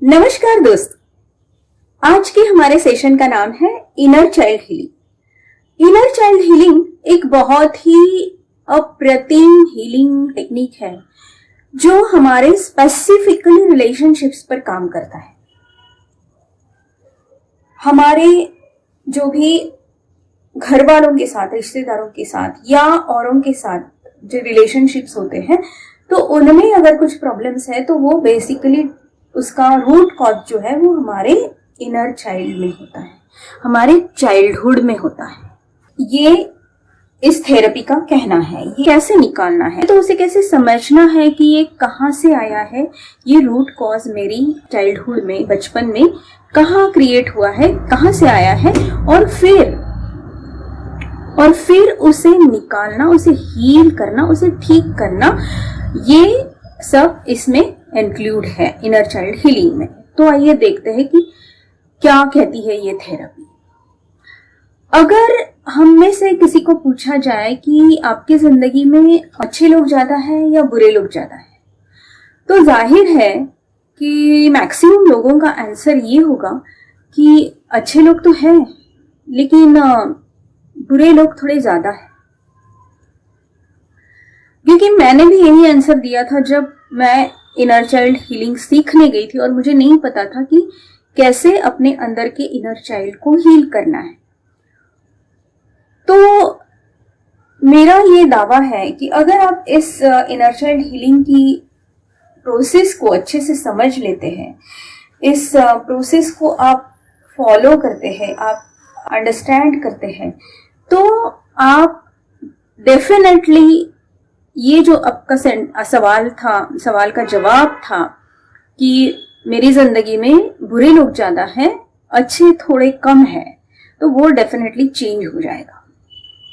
नमस्कार दोस्त, आज के हमारे सेशन का नाम है inner child healing. Inner child healing एक बहुत ही अप्रतिम हीलिंग टेक्निक है जो हमारे स्पेसिफिकली रिलेशनशिप्स पर काम करता है। हमारे जो भी घर वालों के साथ, रिश्तेदारों के साथ या औरों के साथ जो रिलेशनशिप्स होते हैं, तो उनमें अगर कुछ प्रॉब्लम्स है तो वो बेसिकली उसका रूट कॉज जो है वो हमारे इनर चाइल्ड में होता है, हमारे चाइल्डहुड में होता है। ये इस थेरेपी का कहना है। ये कैसे निकालना है, तो उसे कैसे समझना है कि ये कहाँ से आया है, ये रूट कॉज मेरी चाइल्डहुड में, बचपन में कहाँ क्रिएट हुआ है, कहाँ से आया है, और फिर उसे निकालना, उसे हील करना, उसे ठीक करना, ये सब इसमें इंक्लूड है इनर चाइल्ड हीलिंग में। तो आइए देखते हैं कि क्या कहती है ये थेरेपी। अगर हम में से किसी को पूछा जाए कि आपकी जिंदगी में अच्छे लोग ज्यादा हैं या बुरे लोग ज्यादा हैं, तो जाहिर है कि मैक्सिमम लोगों का आंसर ये होगा कि अच्छे लोग तो हैं लेकिन बुरे लोग थोड़े ज्यादा हैं। क्योंकि मैंने भी यही आंसर दिया था जब मैं इनर चाइल्ड हीलिंग सीखने गई थी और मुझे नहीं पता था कि कैसे अपने अंदर के इनर चाइल्ड को हील करना है। तो मेरा ये दावा है कि अगर आप इस इनर चाइल्ड हीलिंग की प्रोसेस को अच्छे से समझ लेते हैं, इस प्रोसेस को आप फॉलो करते हैं, आप अंडरस्टैंड करते हैं, तो आप डेफिनेटली ये जो आपका सवाल का जवाब था कि मेरी जिंदगी में बुरे लोग ज्यादा हैं, अच्छे थोड़े कम हैं, तो वो डेफिनेटली चेंज हो जाएगा।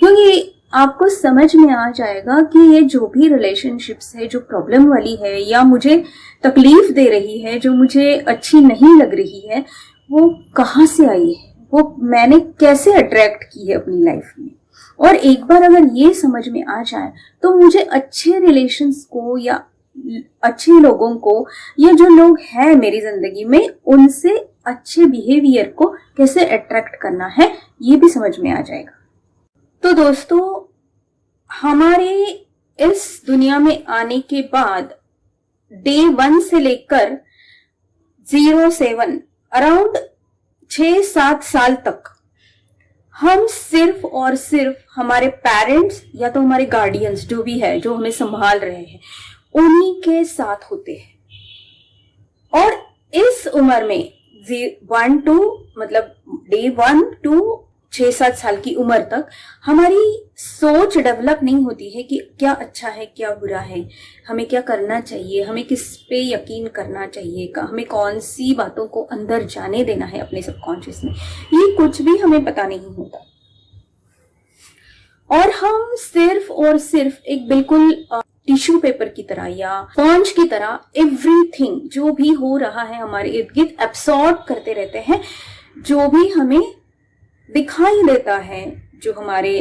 क्योंकि आपको समझ में आ जाएगा कि ये जो भी रिलेशनशिप्स है, जो प्रॉब्लम वाली है या मुझे तकलीफ दे रही है, जो मुझे अच्छी नहीं लग रही है, वो कहाँ से आई है, वो मैंने कैसे अट्रैक्ट की है अपनी लाइफ में। और एक बार अगर ये समझ में आ जाए तो मुझे अच्छे रिलेशंस को या अच्छे लोगों को, या जो लोग हैं मेरी जिंदगी में, उनसे अच्छे बिहेवियर को कैसे अट्रैक्ट करना है, ये भी समझ में आ जाएगा। तो दोस्तों, हमारे इस दुनिया में आने के बाद डे 1 से लेकर 07 अराउंड 6-7 साल तक हम सिर्फ और सिर्फ हमारे पेरेंट्स या तो हमारे गार्डियंस जो भी है, जो हमें संभाल रहे हैं, उन्हीं के साथ होते हैं। और इस उम्र में डे 1 to 6-7 साल की उम्र तक हमारी सोच डेवलप नहीं होती है कि क्या अच्छा है, क्या बुरा है, हमें क्या करना चाहिए, हमें किस पे यकीन करना चाहिए, हमें कौन सी बातों को अंदर जाने देना है अपने सबकॉन्शियस में, ये कुछ भी हमें पता नहीं होता। और हम सिर्फ और सिर्फ एक बिल्कुल टिश्यू पेपर की तरह या स्पॉन्ज की तरह एवरीथिंग जो भी हो रहा है हमारे इर्द गिर्द एब्सॉर्ब करते रहते हैं। जो भी हमें दिखाई देता है, जो हमारे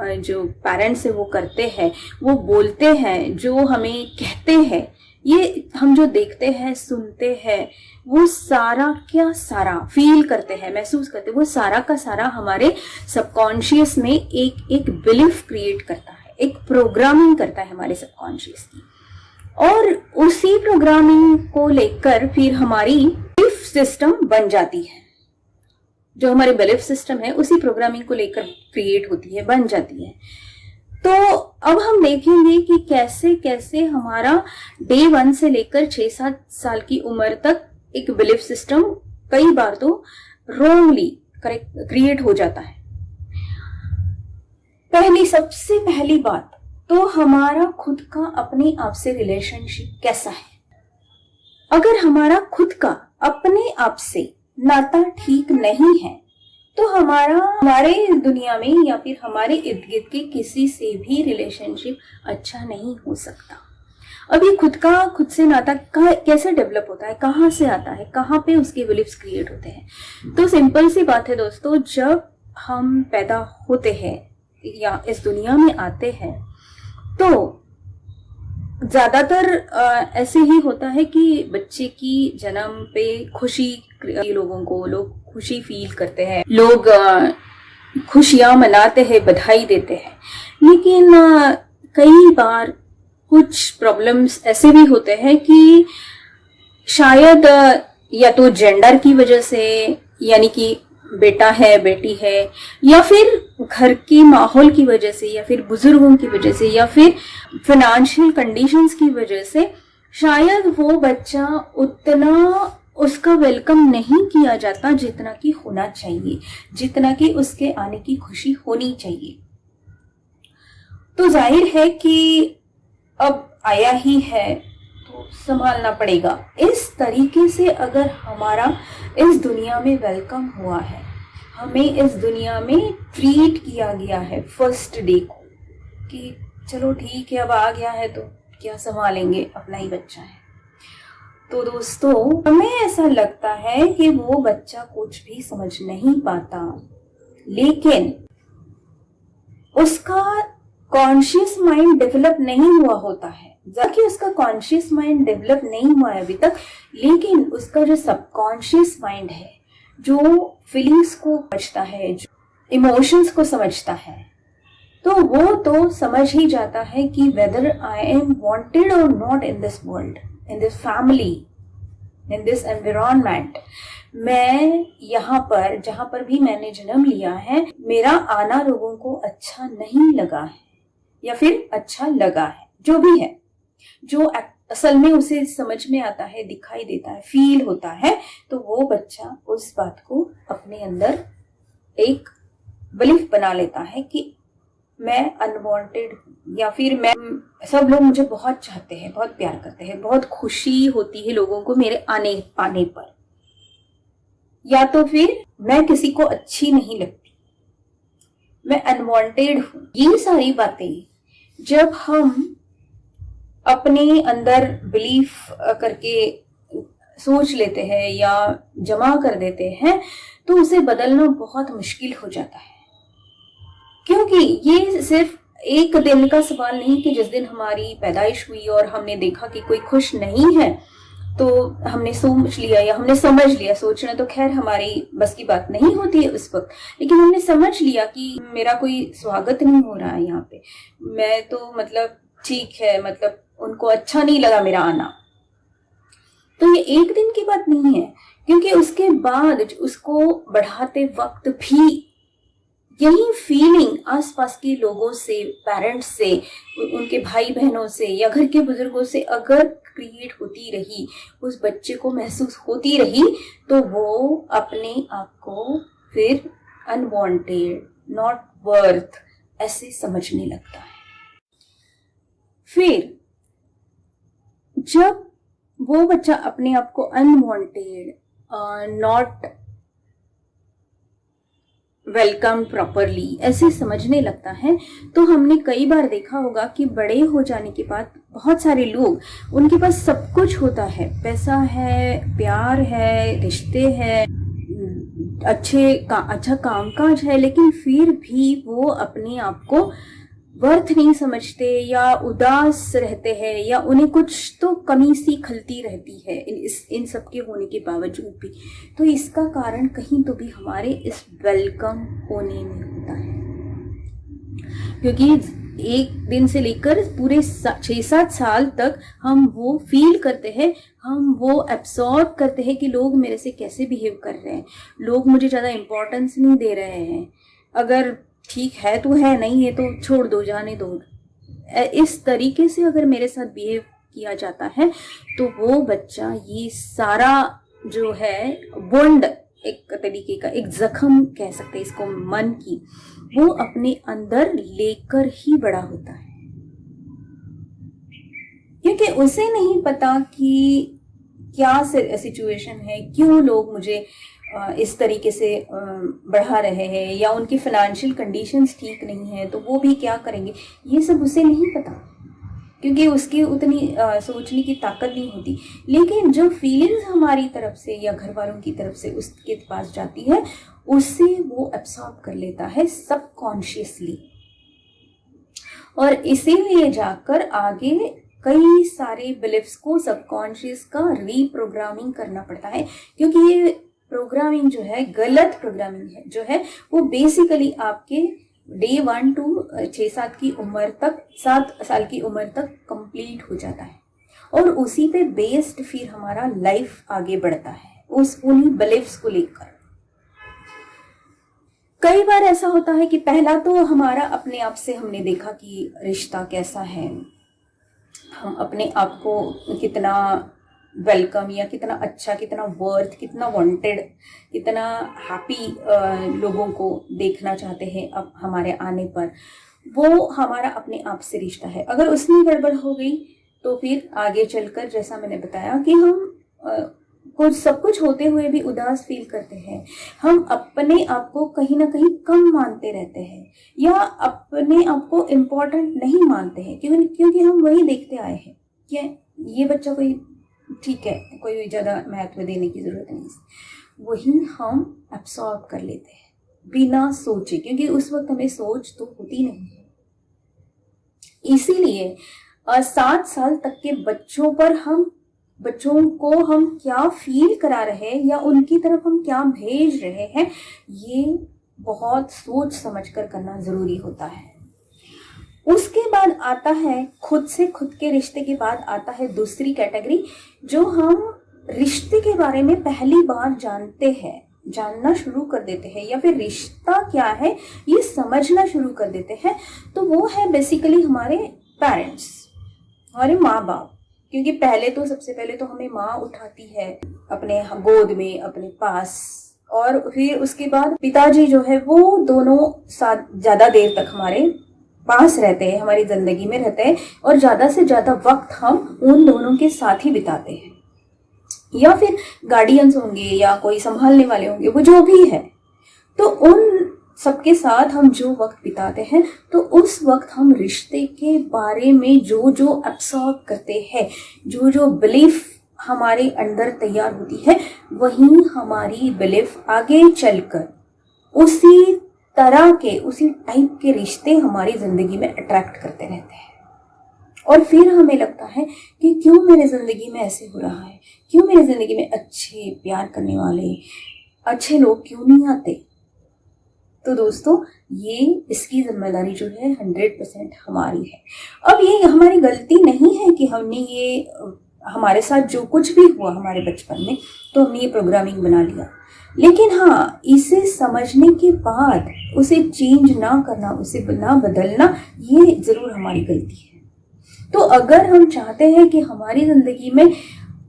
जो पेरेंट्स है वो करते हैं, वो बोलते हैं, जो हमें कहते हैं, ये हम जो देखते हैं, सुनते हैं, वो सारा क्या सारा फील करते हैं, महसूस करते हैं, वो सारा का सारा हमारे सबकॉन्शियस में एक बिलीफ क्रिएट करता है, एक प्रोग्रामिंग करता है हमारे सबकॉन्शियस की। और उसी प्रोग्रामिंग को लेकर फिर हमारी बिलीफ सिस्टम बन जाती है। जो हमारे बिलीफ सिस्टम है उसी प्रोग्रामिंग को लेकर क्रिएट होती है, बन जाती है। तो अब हम देखेंगे कि कैसे कैसे हमारा डे 1 से लेकर 6-7 साल की उम्र तक एक बिलीफ सिस्टम कई बार तो रॉन्गली क्रिएट हो जाता है। सबसे पहली बात तो हमारा खुद का अपने आप से रिलेशनशिप कैसा है। अगर हमारा खुद का अपने आप से नाता ठीक नहीं है तो हमारे दुनिया में या फिर हमारे इर्द गिर्द के किसी से भी रिलेशनशिप अच्छा नहीं हो सकता। अब ये खुद से नाता कैसे डेवलप होता है, कहाँ से आता है, कहाँ पे उसके बिलीफ्स क्रिएट होते हैं। तो सिंपल सी बात है दोस्तों, जब हम पैदा होते हैं या इस दुनिया में आते हैं तो ज्यादातर ऐसे ही होता है कि बच्चे की जन्म पे खुशी, लोग खुशी फील करते हैं, लोग खुशियां मनाते हैं, बधाई देते हैं। लेकिन कई बार कुछ प्रॉब्लम्स ऐसे भी होते हैं कि शायद या तो जेंडर की वजह से, यानी कि बेटा है बेटी है, या फिर घर के माहौल की वजह से, या फिर बुजुर्गों की वजह से, या फिर फाइनेंशियल कंडीशंस की वजह से शायद वो बच्चा उतना उसका वेलकम नहीं किया जाता जितना कि होना चाहिए, जितना कि उसके आने की खुशी होनी चाहिए। तो जाहिर है कि अब आया ही है तो संभालना पड़ेगा। इस तरीके से अगर हमारा इस दुनिया में वेलकम हुआ है, हमें इस दुनिया में ट्रीट किया गया है फर्स्ट डे को, कि चलो ठीक है अब आ गया है तो क्या संभालेंगे, अपना ही बच्चा है। तो दोस्तों, हमें ऐसा लगता है कि वो बच्चा कुछ भी समझ नहीं पाता, लेकिन उसका कॉन्शियस माइंड डेवलप नहीं हुआ होता है। जबकि उसका कॉन्शियस माइंड डेवलप नहीं हुआ है अभी तक, लेकिन उसका जो सबकॉन्शियस माइंड है, जो फीलिंग्स को समझता है, जो इमोशंस को समझता है, तो वो तो समझ ही जाता है कि वेदर आई एम वांटेड और not in this world, in this family, in this environment. मैं यहाँ पर, जहां पर भी मैंने जन्म लिया है, मेरा आना लोगों को अच्छा नहीं लगा है या फिर अच्छा लगा है, जो भी है, जो असल में उसे समझ में आता है, दिखाई देता है, फील होता है, तो वो बच्चा उस बात को अपने अंदर एक बिलीफ बना लेता है कि मैं अनवांटेड हूं, या फिर मैं, सब लोग मुझे बहुत चाहते हैं, बहुत प्यार करते हैं, बहुत खुशी होती है लोगों को मेरे आने पाने पर, या तो फिर मैं किसी को अच्छी नहीं लगती, मैं अनवांटेड हूं। ये सारी बातें जब हम अपने अंदर बिलीफ करके सोच लेते हैं या जमा कर देते हैं, तो उसे बदलना बहुत मुश्किल हो जाता है। क्योंकि ये सिर्फ एक दिन का सवाल नहीं कि जिस दिन हमारी पैदाइश हुई और हमने देखा कि कोई खुश नहीं है तो हमने सोच लिया या हमने समझ लिया, सोचना तो खैर हमारी बस की बात नहीं होती है उस वक्त, लेकिन हमने समझ लिया कि मेरा कोई स्वागत नहीं हो रहा है यहाँ पे, मैं तो मतलब ठीक है, मतलब उनको अच्छा नहीं लगा मेरा आना। तो ये एक दिन की बात नहीं है, क्योंकि उसके बाद उसको बढ़ाते वक्त भी यही फीलिंग आसपास के लोगों से, पेरेंट्स से, उनके भाई बहनों से या घर के बुजुर्गों से अगर क्रिएट होती रही, उस बच्चे को महसूस होती रही, तो वो अपने आप को फिर अनवांटेड, नॉट वर्थ ऐसे समझने लगता है। फिर जब वो बच्चा अपने आप को अनवांटेड, नॉट वेलकम प्रॉपरली ऐसे समझने लगता है, तो हमने कई बार देखा होगा कि बड़े हो जाने के बाद बहुत सारे लोग, उनके पास सब कुछ होता है, पैसा है, प्यार है, रिश्ते हैं, अच्छा कामकाज है, लेकिन फिर भी वो अपने आप को वर्थ नहीं समझते या उदास रहते हैं, या उन्हें कुछ तो कमी सी खलती रहती है इन सब के होने के बावजूद भी। तो इसका कारण कहीं तो भी हमारे इस वेलकम होने में होता है, क्योंकि एक दिन से लेकर पूरे 6-7 साल तक हम वो फील करते हैं, हम वो एब्सॉर्ब करते हैं कि लोग मेरे से कैसे बिहेव कर रहे हैं, लोग मुझे ज़्यादा इम्पोर्टेंस नहीं दे रहे हैं, अगर ठीक है तो है, नहीं है तो छोड़ दो, जाने दो। इस तरीके से अगर मेरे साथ बिहेव किया जाता है, तो वो बच्चा ये सारा जो है वुंड, एक तरीके का एक जख्म कह सकते हैं इसको, मन की, वो अपने अंदर लेकर ही बड़ा होता है, क्योंकि उसे नहीं पता कि क्या सिचुएशन है, क्यों लोग मुझे इस तरीके से बढ़ा रहे हैं, या उनकी फाइनेंशियल कंडीशंस ठीक नहीं है तो वो भी क्या करेंगे, ये सब उसे नहीं पता, क्योंकि उसकी उतनी सोचने की ताकत नहीं होती। लेकिन जो फीलिंग्स हमारी तरफ से या घर वालों की तरफ से उसके पास जाती है, उससे वो एब्सॉर्ब कर लेता है सबकॉन्शियसली, और इसीलिए जाकर आगे कई सारे बिलीफ्स को सबकॉन्शियस का रीप्रोग्रामिंग करना पड़ता है, क्योंकि ये प्रोग्रामिंग जो है, गलत प्रोग्रामिंग है जो है, वो बेसिकली आपके डे 1 टू 6-7 की उम्र तक, 7 साल की उम्र तक कंप्लीट हो जाता है, और उसी पे बेस्ड फिर हमारा लाइफ आगे बढ़ता है, उन्हीं बिलीफ्स को लेकर। कई बार ऐसा होता है कि पहला तो हमारा अपने आप से हमने देखा कि रिश्ता कैसा है, हम अपने आप को कितना वेलकम या कितना अच्छा, कितना वर्थ, कितना वांटेड, कितना हैप्पी लोगों को देखना चाहते हैं अब हमारे आने पर, वो हमारा अपने आप से रिश्ता है। अगर उसमें गड़बड़ हो गई तो फिर आगे चलकर, जैसा मैंने बताया कि हम कुछ सब कुछ होते हुए भी उदास फील करते हैं, हम अपने आप को कहीं ना कहीं कम मानते रहते हैं, या अपने आप को इम्पोर्टेंट नहीं मानते हैं, क्योंकि हम वही देखते आए हैं कि ये बच्चा कोई ठीक है, कोई ज़्यादा महत्व देने की ज़रूरत नहीं, वही हम एब्सॉर्ब कर लेते हैं बिना सोचे, क्योंकि उस वक्त हमें सोच तो होती नहीं है। इसीलिए 7 साल तक के बच्चों को हम क्या फील करा रहे हैं या उनकी तरफ हम क्या भेज रहे हैं, ये बहुत सोच समझकर करना जरूरी होता है। उसके बाद आता है खुद से खुद के रिश्ते के बाद आता है दूसरी कैटेगरी, जो हम रिश्ते के बारे में पहली बार जानना शुरू कर देते हैं, या फिर रिश्ता क्या है ये समझना शुरू कर देते हैं। तो वो है बेसिकली हमारे पेरेंट्स, हमारे माँ बाप। क्योंकि सबसे पहले तो हमें माँ उठाती है अपने गोद में, अपने पास, और फिर उसके बाद पिताजी जो है वो दोनों साथ ज्यादा देर तक हमारे पास रहते हैं, हमारी जिंदगी में रहते हैं, और ज्यादा से ज्यादा वक्त हम उन दोनों के साथ ही बिताते हैं। या फिर गार्डियंस होंगे या कोई संभालने वाले होंगे, वो जो भी है, तो उन सबके साथ हम जो वक्त बिताते हैं, तो उस वक्त हम रिश्ते के बारे में जो एब्सॉर्ब करते हैं, जो बिलीफ हमारे अंदर तैयार होती है, वही हमारी बिलीफ आगे चलकर उसी तरह के, उसी टाइप के रिश्ते हमारी जिंदगी में अट्रैक्ट करते रहते हैं। और फिर हमें लगता है कि क्यों मेरे जिंदगी में ऐसे हो रहा है, क्यों मेरी जिंदगी में अच्छे, प्यार करने वाले, अच्छे लोग क्यों नहीं आते। तो दोस्तों, ये इसकी जिम्मेदारी जो है 100% हमारी है। अब ये हमारी गलती नहीं है कि हमने ये, हमारे साथ जो कुछ भी हुआ हमारे बचपन में, तो हमने ये प्रोग्रामिंग बना लिया, लेकिन हाँ, इसे समझने के बाद उसे चेंज ना करना, उसे ना बदलना, ये जरूर हमारी गलती है। तो अगर हम चाहते हैं कि हमारी जिंदगी में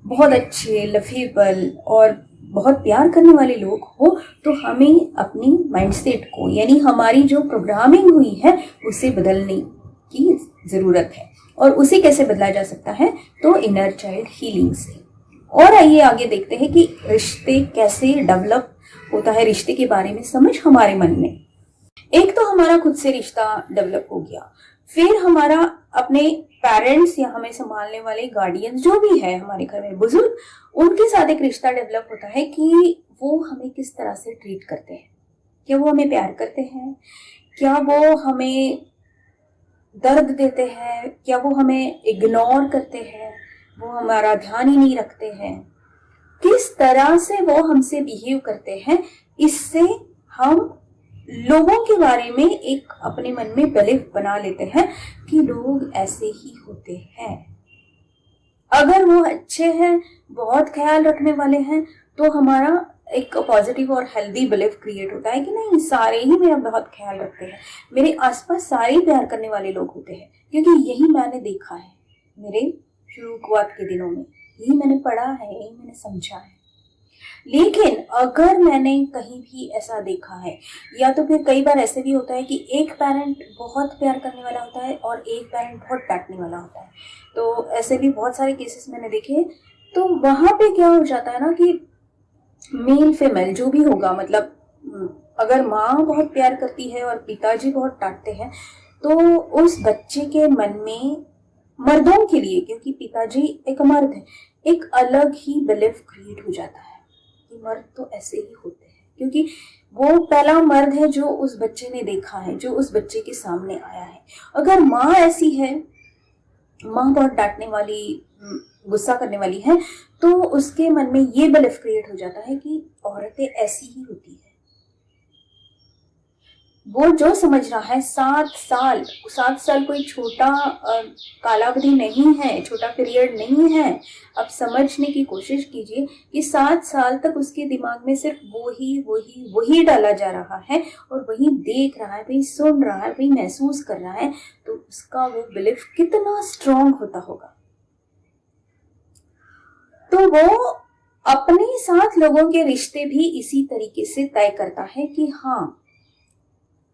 बहुत अच्छे, लफेबल और बहुत प्यार करने वाले लोग हो, तो हमें अपनी माइंडसेट को, यानी हमारी जो प्रोग्रामिंग हुई है, उसे बदलने की जरूरत है। और उसे कैसे बदला जा सकता है, तो इनर चाइल्ड हीलिंग से। और आइए आगे देखते हैं कि रिश्ते कैसे डेवलप होता है, रिश्ते के बारे में समझ हमारे मन में। एक तो हमारा खुद से रिश्ता डेवलप हो गया, फिर हमारा अपने पेरेंट्स या हमें संभालने वाले गार्डियंस जो भी है हमारे घर में, बुजुर्ग, उनके साथ एक रिश्ता डेवलप होता है कि वो हमें किस तरह से ट्रीट करते हैं। क्या वो हमें प्यार करते हैं, क्या वो हमें दर्द देते हैं, क्या वो हमें इग्नोर करते हैं, वो हमारा ध्यान ही नहीं रखते हैं, किस तरह से वो हमसे बिहेव करते हैं। इससे हम लोगों के बारे में एक अपने मन में बिलीफ बना लेते हैं कि लोग ऐसे ही होते हैं। अगर वो अच्छे हैं, बहुत ख्याल रखने वाले हैं, तो हमारा एक पॉजिटिव और हेल्दी बिलीफ क्रिएट होता है कि नहीं, सारे ही मेरा बहुत ख्याल रखते हैं, मेरे आसपास सारे प्यार करने वाले लोग होते हैं। क्योंकि यही मैंने देखा है मेरे शुरुआत के दिनों में, यही मैंने पढ़ा है, यही मैंने समझा है। लेकिन अगर मैंने कहीं भी ऐसा देखा है, या तो फिर कई बार ऐसे भी होता है कि एक पेरेंट बहुत प्यार करने वाला होता है और एक पेरेंट बहुत डांटने वाला होता है, तो ऐसे भी बहुत सारे केसेस मैंने देखे। तो वहां पे क्या हो जाता है ना कि मेल फीमेल जो भी होगा, मतलब अगर माँ बहुत प्यार करती है और पिताजी बहुत डांटते हैं, तो उस बच्चे के मन में, मर्दों के लिए, क्योंकि पिताजी एक मर्द है, एक अलग ही बिलीफ क्रिएट हो जाता है कि मर्द तो ऐसे ही होते हैं, क्योंकि वो पहला मर्द है जो उस बच्चे ने देखा है, जो उस बच्चे के सामने आया है। अगर माँ ऐसी है माँ बहुत डांटने वाली, गुस्सा करने वाली है, तो उसके मन में ये बिलीफ क्रिएट हो जाता है कि औरतें ऐसी ही होती है। वो जो समझ रहा है 7 साल कोई छोटा कालावधि नहीं है, छोटा पीरियड नहीं है। अब समझने की कोशिश कीजिए कि 7 साल तक उसके दिमाग में सिर्फ वही डाला जा रहा है और वही देख रहा है, वही सुन रहा है, वही महसूस कर रहा है, तो उसका वो बिलीफ कितना स्ट्रांग होता होगा। तो वो अपने साथ लोगों के रिश्ते भी इसी तरीके से तय करता है कि हाँ,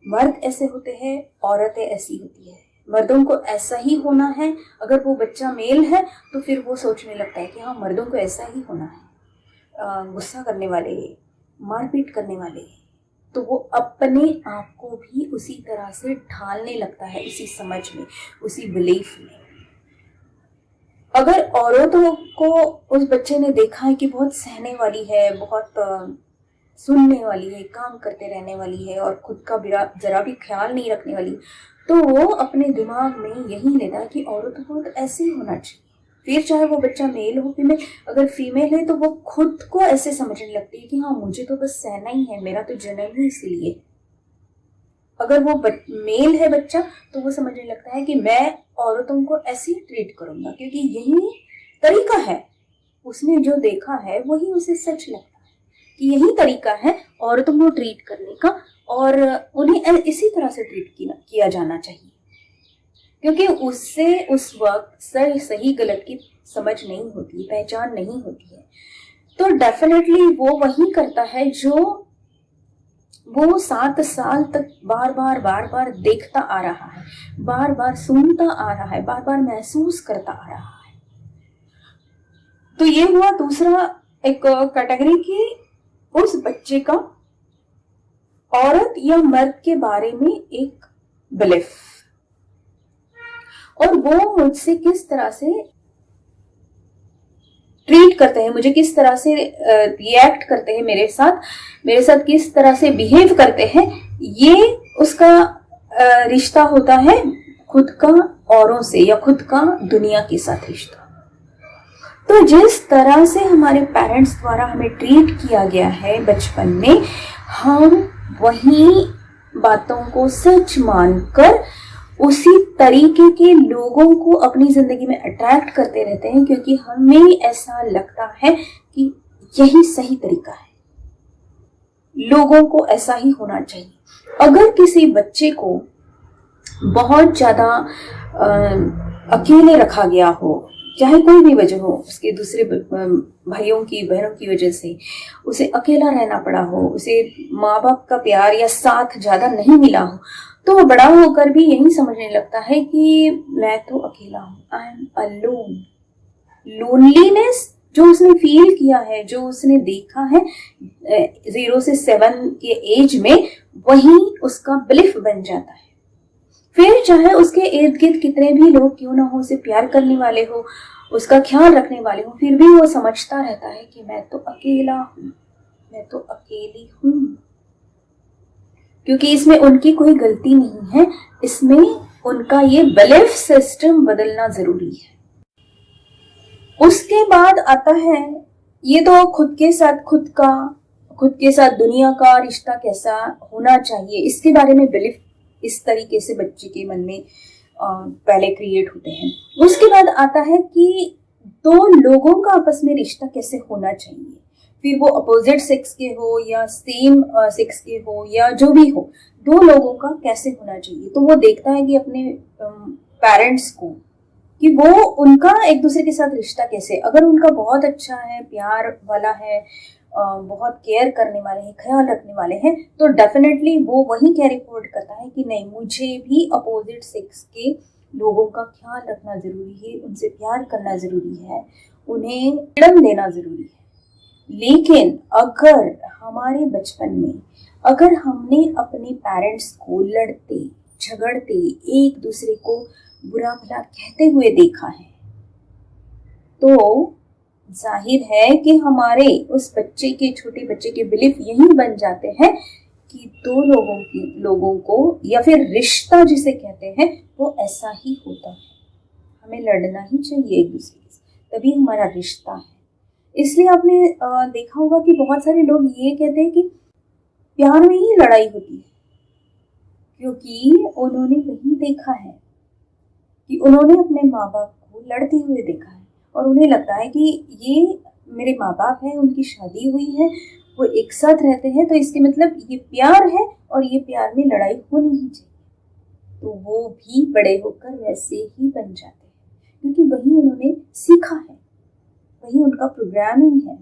मर्द ऐसे होते हैं, औरतें ऐसी होती है, मर्दों को ऐसा ही होना है। अगर वो बच्चा मेल है तो फिर वो सोचने लगता है कि हाँ, मर्दों को ऐसा ही होना है, गुस्सा करने वाले, मारपीट करने वाले। तो वो अपने आप को भी उसी तरह से ढालने लगता है, उसी समझ में, उसी बिलीफ में। अगर औरतों को उस बच्चे ने देखा है कि बहुत सहने वाली है, बहुत सुनने वाली है, काम करते रहने वाली है और खुद का जरा भी ख्याल नहीं रखने वाली, तो वो अपने दिमाग में यही लेता है कि औरतों को तो ऐसे ही होना चाहिए। फिर चाहे वो बच्चा मेल हो फीमेल, अगर फीमेल है तो वो खुद को ऐसे समझने लगती है कि हाँ, मुझे तो बस सहना ही है, मेरा तो जन्म ही इसलिए। अगर वो मेल है बच्चा, तो वो समझने लगता है कि मैं औरतों को ऐसे ही ट्रीट करूंगा क्योंकि यही तरीका है। उसने जो देखा है वही उसे सच लगता है कि यही तरीका है औरतों को ट्रीट करने का और उन्हें इसी तरह से ट्रीट किया जाना चाहिए, क्योंकि उससे उस वक्त सही गलत की समझ नहीं होती, पहचान नहीं होती है। तो डेफिनेटली वो वही करता है जो वो 7 साल तक बार बार देखता आ रहा है, बार बार सुनता आ रहा है, बार बार महसूस करता आ रहा है। तो ये हुआ दूसरा एक कैटेगरी की उस बच्चे का औरत या मर्द के बारे में एक बिलीफ, और वो मुझसे किस तरह से ट्रीट करते हैं, मुझे किस तरह से रिएक्ट करते हैं, मेरे साथ किस तरह से बिहेव करते हैं, ये उसका रिश्ता होता है खुद का औरों से या खुद का दुनिया के साथ रिश्ता। तो जिस तरह से हमारे पेरेंट्स द्वारा हमें ट्रीट किया गया है बचपन में, हम वही बातों को सच मानकर उसी तरीके के लोगों को अपनी जिंदगी में अट्रैक्ट करते रहते हैं, क्योंकि हमें ऐसा लगता है कि यही सही तरीका है, लोगों को ऐसा ही होना चाहिए। अगर किसी बच्चे को बहुत ज्यादा अकेले रखा गया हो, चाहे कोई भी वजह हो, उसके दूसरे भाइयों की बहनों की वजह से उसे अकेला रहना पड़ा हो, उसे माँ बाप का प्यार या साथ ज्यादा नहीं मिला हो, तो वो बड़ा होकर भी यही समझने लगता है कि मैं तो अकेला हूँ, आई एम अलोन। लोनलीनेस जो उसने फील किया है, जो उसने देखा है 0 से 7 के एज में, वही उसका बिलीफ बन जाता है। फिर चाहे उसके इर्द गिर्द कितने भी लोग क्यों ना हो, उसे प्यार करने वाले हो, उसका ख्याल रखने वाले हो, फिर भी वो समझता रहता है कि मैं तो अकेला हूँ, मैं तो अकेली हूँ, क्योंकि इसमें उनकी कोई गलती नहीं है, इसमें उनका ये बिलीफ सिस्टम बदलना जरूरी है। उसके बाद आता है, ये तो खुद के साथ दुनिया का रिश्ता कैसा होना चाहिए, इसके बारे में बिलीफ इस तरीके से बच्चे के मन में पहले क्रिएट होते हैं। उसके बाद आता है कि दो लोगों का आपस में रिश्ता कैसे होना चाहिए, फिर वो अपोजिट सेक्स के हो या सेम सेक्स के हो या जो भी हो, दो लोगों का कैसे होना चाहिए। तो वो देखता है कि अपने पेरेंट्स को, कि वो उनका एक दूसरे के साथ रिश्ता कैसे, अगर उनका बहुत अच्छा है, प्यार वाला है, बहुत केयर करने वाले हैं, ख्याल रखने वाले हैं, तो डेफिनेटली वो वही कैरी फॉरवर्ड करता है कि नहीं, मुझे भी अपोजिट सेक्स के लोगों का ख्याल रखना जरूरी है, उनसे प्यार करना जरूरी है, उन्हें फ्रीडम देना जरूरी है। लेकिन अगर हमारे बचपन में अगर हमने अपने पेरेंट्स को लड़ते झगड़ते, एक दूसरे को बुरा भला कहते हुए देखा है, तो जाहिर है कि हमारे उस छोटे बच्चे के बिलीफ यही बन जाते हैं कि दो लोगों को या फिर रिश्ता जिसे कहते हैं वो ऐसा ही होता है, हमें लड़ना ही चाहिए एक दूसरे से, तभी हमारा रिश्ता है। इसलिए आपने देखा होगा कि बहुत सारे लोग ये कहते हैं कि प्यार में ही लड़ाई होती है, क्योंकि उन्होंने वही देखा है कि उन्होंने अपने माँ बाप को लड़ते हुए देखा है और उन्हें लगता है कि ये मेरे माँ बाप हैं, उनकी शादी हुई है, वो एक साथ रहते हैं, तो इसके मतलब ये प्यार है और ये प्यार में लड़ाई होनी ही चाहिए। तो वो भी बड़े होकर वैसे ही बन जाते हैं, क्योंकि वही उन्होंने सीखा है, वही उनका प्रोग्रामिंग है।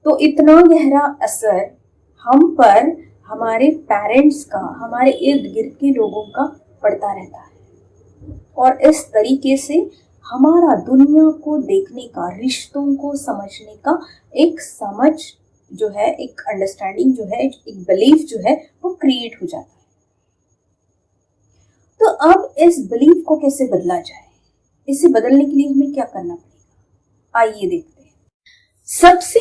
तो इतना गहरा असर हम पर हमारे पेरेंट्स का, हमारे इर्द गिर्द के लोगों का पड़ता रहता है, और इस तरीके से हमारा दुनिया को देखने का, रिश्तों को समझने का एक समझ जो है, एक अंडरस्टैंडिंग जो है, एक बिलीफ जो है, वो क्रिएट हो जाता है। तो अब इस बिलीफ को कैसे बदला जाए, इसे बदलने के लिए हमें क्या करना पड़ेगा, आइए देखते हैं। सबसे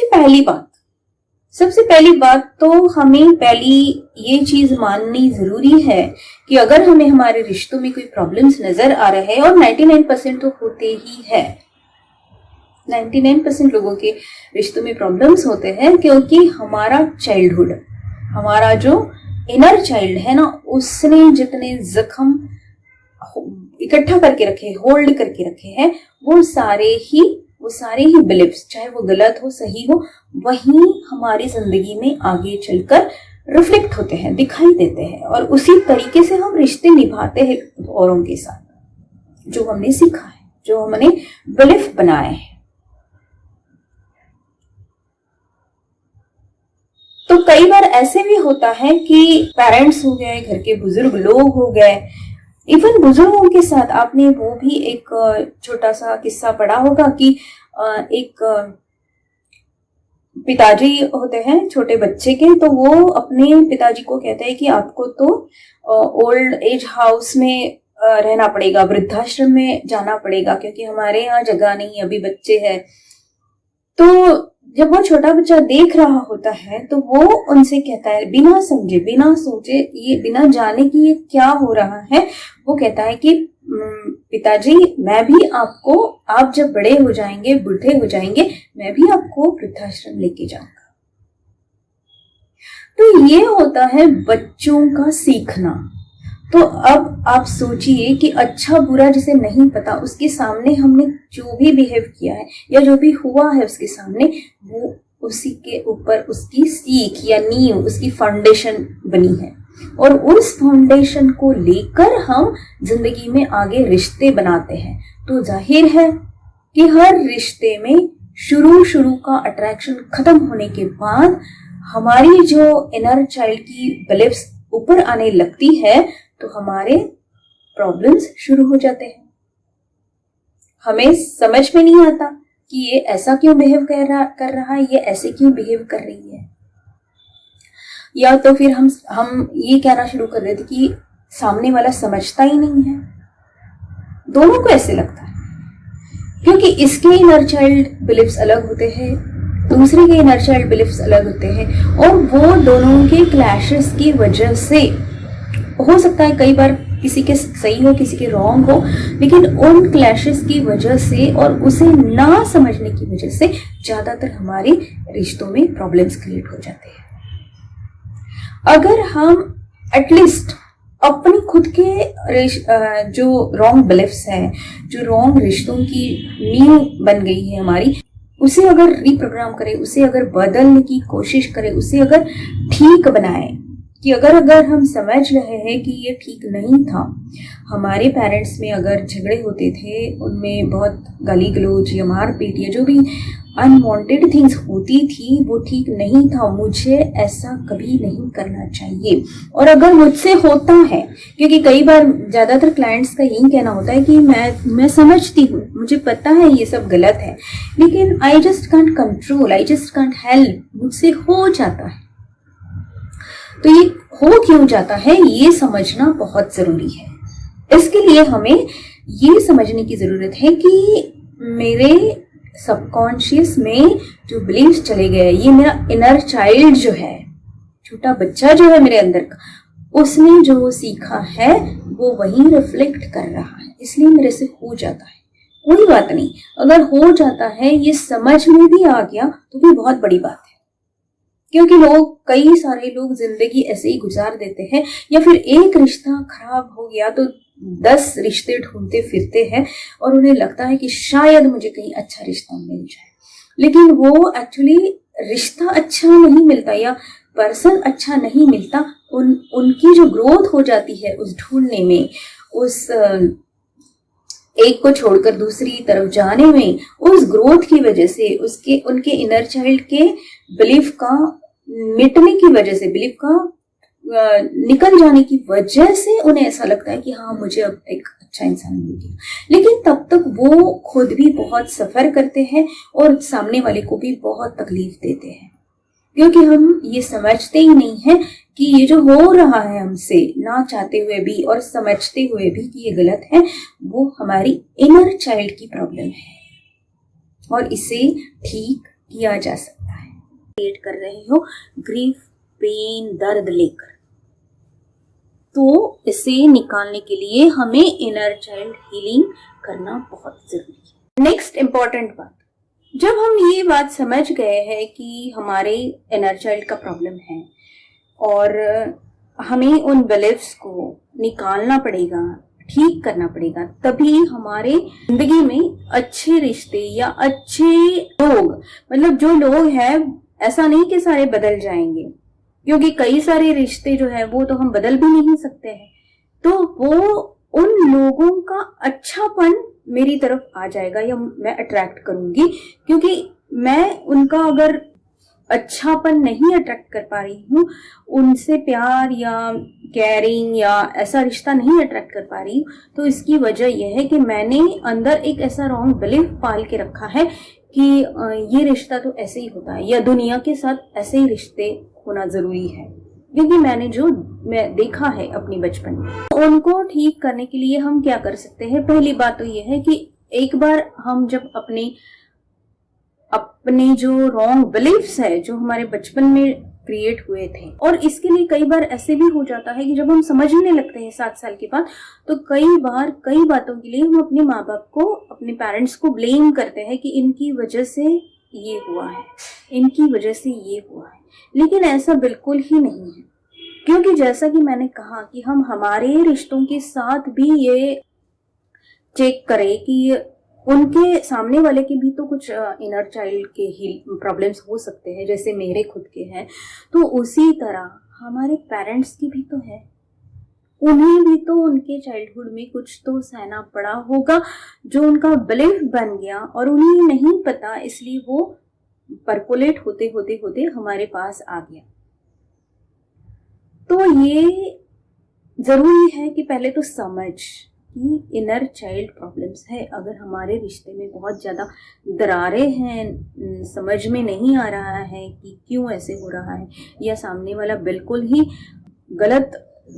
पहली बात तो हमें पहली ये चीज माननी जरूरी है कि अगर हमें हमारे रिश्तों में कोई प्रॉब्लम्स नजर आ रहे हैं, और 99% तो होते ही है, 99% लोगों के रिश्तों में प्रॉब्लम्स होते हैं, क्योंकि हमारा चाइल्डहुड, हमारा जो इनर चाइल्ड है ना, उसने जितने जख्म इकट्ठा करके रखे, होल्ड करके रखे हैं, वो सारे ही बिलीफ्स, चाहे वो गलत हो सही हो, वही हमारी जिंदगी में आगे चलकर रिफ्लेक्ट होते हैं, दिखाई देते हैं, और उसी तरीके से हम रिश्ते निभाते हैं औरों के साथ, जो हमने सीखा है, जो हमने बिलीफ बनाए हैं। तो कई बार ऐसे भी होता है कि पेरेंट्स हो गए, घर के बुजुर्ग लोग हो गए, इवन बुजुर्गों के साथ आपने वो भी एक छोटा सा किस्सा पढ़ा होगा कि एक पिताजी होते हैं छोटे बच्चे के, तो वो अपने पिताजी को कहते हैं कि आपको तो ओल्ड एज हाउस में रहना पड़ेगा, वृद्धाश्रम में जाना पड़ेगा, क्योंकि हमारे यहाँ जगह नहीं, अभी बच्चे हैं। तो जब वो छोटा बच्चा देख रहा होता है, तो वो उनसे कहता है, बिना समझे, बिना सोचे, ये बिना जाने कि ये क्या हो रहा है, वो कहता है कि पिताजी, मैं भी आपको, आप जब बड़े हो जाएंगे, बूढ़े हो जाएंगे, मैं भी आपको वृद्धाश्रम लेके जाऊंगा। तो ये होता है बच्चों का सीखना। तो अब आप सोचिए कि अच्छा बुरा जिसे नहीं पता, उसके सामने हमने जो भी बिहेव किया है या जो भी हुआ है उसके सामने, वो उसी के ऊपर उसकी सीख या नींव, उसकी फाउंडेशन बनी है, और उस फाउंडेशन को लेकर हम जिंदगी में आगे रिश्ते बनाते हैं। तो जाहिर है कि हर रिश्ते में शुरू का अट्रैक्शन खत्म होने के बाद हमारी जो इनर चाइल्ड की बिलीफ्स ऊपर आने लगती है, तो हमारे प्रॉब्लम्स शुरू हो जाते हैं। हमें समझ में नहीं आता कि ये ऐसा क्यों बिहेव कर रहा है, ये ऐसे क्यों बिहेव कर रही है, या तो फिर हम ये कहना शुरू कर देते कि सामने वाला समझता ही नहीं है। दोनों को ऐसे लगता है, क्योंकि इसके इनर चाइल्ड बिलीफ्स अलग होते हैं, दूसरे के इनर चाइल्ड बिलीफ्स अलग होते हैं, और वो दोनों के क्लैशेस की वजह से हो सकता है कई बार किसी के सही हो, किसी के रॉन्ग हो, लेकिन उन क्लैशेस की वजह से और उसे ना समझने की वजह से ज्यादातर हमारे रिश्तों में प्रॉब्लम्स क्रिएट हो जाते हैं। अगर हम एटलीस्ट अपने खुद के जो रॉन्ग बिलीफ्स हैं, जो रॉन्ग रिश्तों की नींव बन गई है हमारी, उसे अगर रिप्रोग्राम करें, उसे अगर बदलने की कोशिश करें, उसे अगर ठीक बनाएं, कि अगर हम समझ रहे हैं कि ये ठीक नहीं था, हमारे पेरेंट्स में अगर झगड़े होते थे, उनमें बहुत गाली गलौज या मारपीट या जो भी अनवांटेड थिंग्स होती थी, वो ठीक नहीं था, मुझे ऐसा कभी नहीं करना चाहिए। और अगर मुझसे होता है, क्योंकि कई बार ज्यादातर क्लाइंट्स का यही कहना होता है कि मैं समझती हूँ, मुझे पता है ये सब गलत है, लेकिन I just can't control, I just can't help, मुझसे हो जाता है। तो ये हो क्यों जाता है, ये समझना बहुत जरूरी है। इसके लिए हमें ये समझने की जरूरत है कि मेरे सबकॉन्शियस में जो बिलीव्स चले गए, ये मेरा इनर चाइल्ड जो है, छोटा बच्चा जो है मेरे अंदर का, उसने जो सीखा है वो वही रिफ्लेक्ट कर रहा है, इसलिए मेरे से हो जाता है। कोई बात नहीं, अगर हो जाता है, ये समझ में भी आ गया तो भी बहुत बड़ी बात है। क्योंकि कई सारे लोग जिंदगी ऐसे ही गुजार देते हैं, या फिर एक रिश्ता खराब हो गया तो 10 रिश्ते ढूंढते फिरते हैं और उन्हें लगता है कि शायद मुझे कहीं अच्छा रिश्ता मिल जाए, लेकिन वो एक्चुअली रिश्ता अच्छा नहीं मिलता या पर्सन अच्छा नहीं मिलता। उनकी जो ग्रोथ हो जाती है उस ढूंढने में, उस एक को छोड़कर दूसरी तरफ जाने में, उस ग्रोथ की वजह से, उनके इनर चाइल्ड के बिलीफ का मिटने की वजह से, बिलीफ का निकल जाने की वजह से उन्हें ऐसा लगता है कि हाँ, मुझे अब एक अच्छा इंसान मिल गया। लेकिन तब तक वो खुद भी बहुत सफर करते हैं और सामने वाले को भी बहुत तकलीफ देते हैं, क्योंकि हम ये समझते ही नहीं है कि ये जो हो रहा है हमसे, ना चाहते हुए भी और समझते हुए भी कि ये गलत है, वो हमारी इनर चाइल्ड की प्रॉब्लम है और इसे ठीक किया जा सकता है। क्रिएट कर रहे हो ग्रीफ, पेन, दर्द लेकर, तो इसे निकालने के लिए हमें इनर चाइल्ड हीलिंग करना बहुत जरूरी है। नेक्स्ट इंपॉर्टेंट बात, जब हम ये बात समझ गए हैं कि हमारे इनर चाइल्ड का प्रॉब्लम है और हमें उन बिलीफ्स को निकालना पड़ेगा, ठीक करना पड़ेगा, तभी हमारे जिंदगी में अच्छे रिश्ते या अच्छे लोग, मतलब जो लोग हैं, ऐसा नहीं कि सारे बदल जाएंगे, क्योंकि कई सारे रिश्ते जो है वो तो हम बदल भी नहीं सकते हैं, तो वो उन लोगों का अच्छापन मेरी तरफ आ जाएगा या मैं अट्रैक्ट करूंगी, क्योंकि मैं उनका अगर अच्छापन नहीं अट्रैक्ट कर पा रही हूँ, उनसे प्यार या केयरिंग या ऐसा रिश्ता नहीं अट्रैक्ट कर पा रही हूँ, तो इसकी वजह यह है कि मैंने अंदर एक ऐसा रॉन्ग बिलीफ पाल के रखा है कि ये रिश्ता तो ऐसे ही होता है या दुनिया के साथ ऐसे ही रिश्ते होना जरूरी है, क्योंकि मैं देखा है अपनी बचपन में। उनको ठीक करने के लिए हम क्या कर सकते हैं? पहली बात तो ये है कि एक बार हम जब अपने जो रॉन्ग बिलीफ्स है जो हमारे बचपन में क्रिएट हुए थे, और इसके लिए कई बार ऐसे भी हो जाता है कि जब हम समझने लगते हैं 7 साल के बाद, तो कई बार कई बातों के लिए हम अपने माँ बाप को, अपने पेरेंट्स को ब्लेम करते हैं कि इनकी वजह से ये हुआ है, इनकी वजह से ये हुआ है। लेकिन ऐसा बिल्कुल ही नहीं है, क्योंकि जैसा कि मैंने कहा कि हम हमारे रिश्तों के साथ भी ये चेक करें कि उनके सामने वाले के भी तो कुछ इनर चाइल्ड के ही प्रॉब्लम्स हो सकते हैं, जैसे मेरे खुद के हैं, तो उसी तरह हमारे पेरेंट्स की भी तो है, उन्हें भी तो उनके चाइल्डहुड में कुछ तो सहना पड़ा होगा जो उनका बिलीफ बन गया और उन्हें नहीं पता, इसलिए वो परकोलेट होते होते होते हमारे पास आ गया। तो ये जरूरी है कि पहले तो समझ कि इनर चाइल्ड प्रॉब्लम्स है। अगर हमारे रिश्ते में बहुत ज़्यादा दरारें हैं, समझ में नहीं आ रहा है कि क्यों ऐसे हो रहा है, या सामने वाला बिल्कुल ही गलत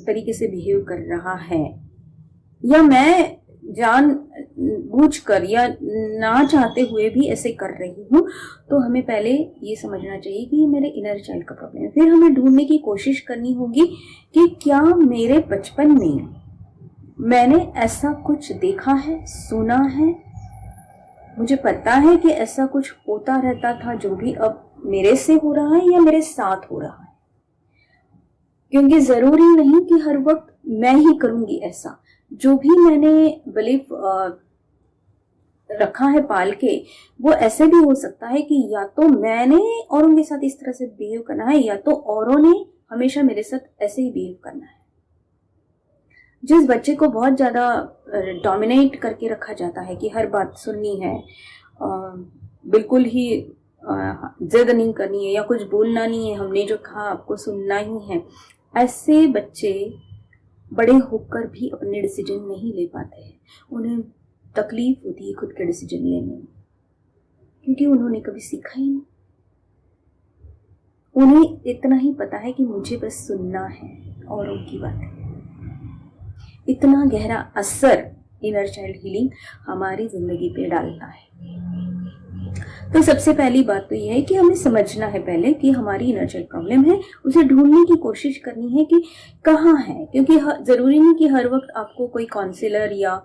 तरीके से बिहेव कर रहा है, या मैं जानबूझकर या ना चाहते हुए भी ऐसे कर रही हूँ, तो हमें पहले ये समझना चाहिए कि ये मेरे इनर चाइल्ड का प्रॉब्लम है। फिर हमें ढूंढने की कोशिश करनी होगी कि क्या मेरे बचपन में मैंने ऐसा कुछ देखा है, सुना है, मुझे पता है कि ऐसा कुछ होता रहता था जो भी अब मेरे से हो रहा है या मेरे साथ हो रहा है, क्योंकि जरूरी नहीं कि हर वक्त मैं ही करूंगी ऐसा। जो भी मैंने बिलीफ रखा है पाल के, वो ऐसे भी हो सकता है कि या तो मैंने औरों के साथ इस तरह से बिहेव करना है, या तो औरों ने हमेशा मेरे साथ ऐसे ही बिहेव करना है। जिस बच्चे को बहुत ज्यादा डोमिनेट करके रखा जाता है कि हर बात सुननी है, बिल्कुल ही जिद नहीं करनी है या कुछ बोलना नहीं है, हमने जो कहा आपको सुनना ही है, ऐसे बच्चे बड़े होकर भी अपने डिसीजन नहीं ले पाते हैं। उन्हें तकलीफ होती है खुद के डिसीजन लेने में, क्योंकि उन्होंने कभी सीखा ही नहीं। उन्हें इतना ही पता है कि मुझे बस सुनना है और उनकी बातें। इतना गहरा असर इनर चाइल्ड हीलिंग हमारी जिंदगी पे डालता है। तो सबसे पहली बात तो यह है कि हमें समझना है पहले कि हमारी इनर चाइल्ड प्रॉब्लम है, उसे ढूंढने की कोशिश करनी है कि कहाँ है। क्योंकि जरूरी नहीं कि हर वक्त आपको कोई काउंसलर या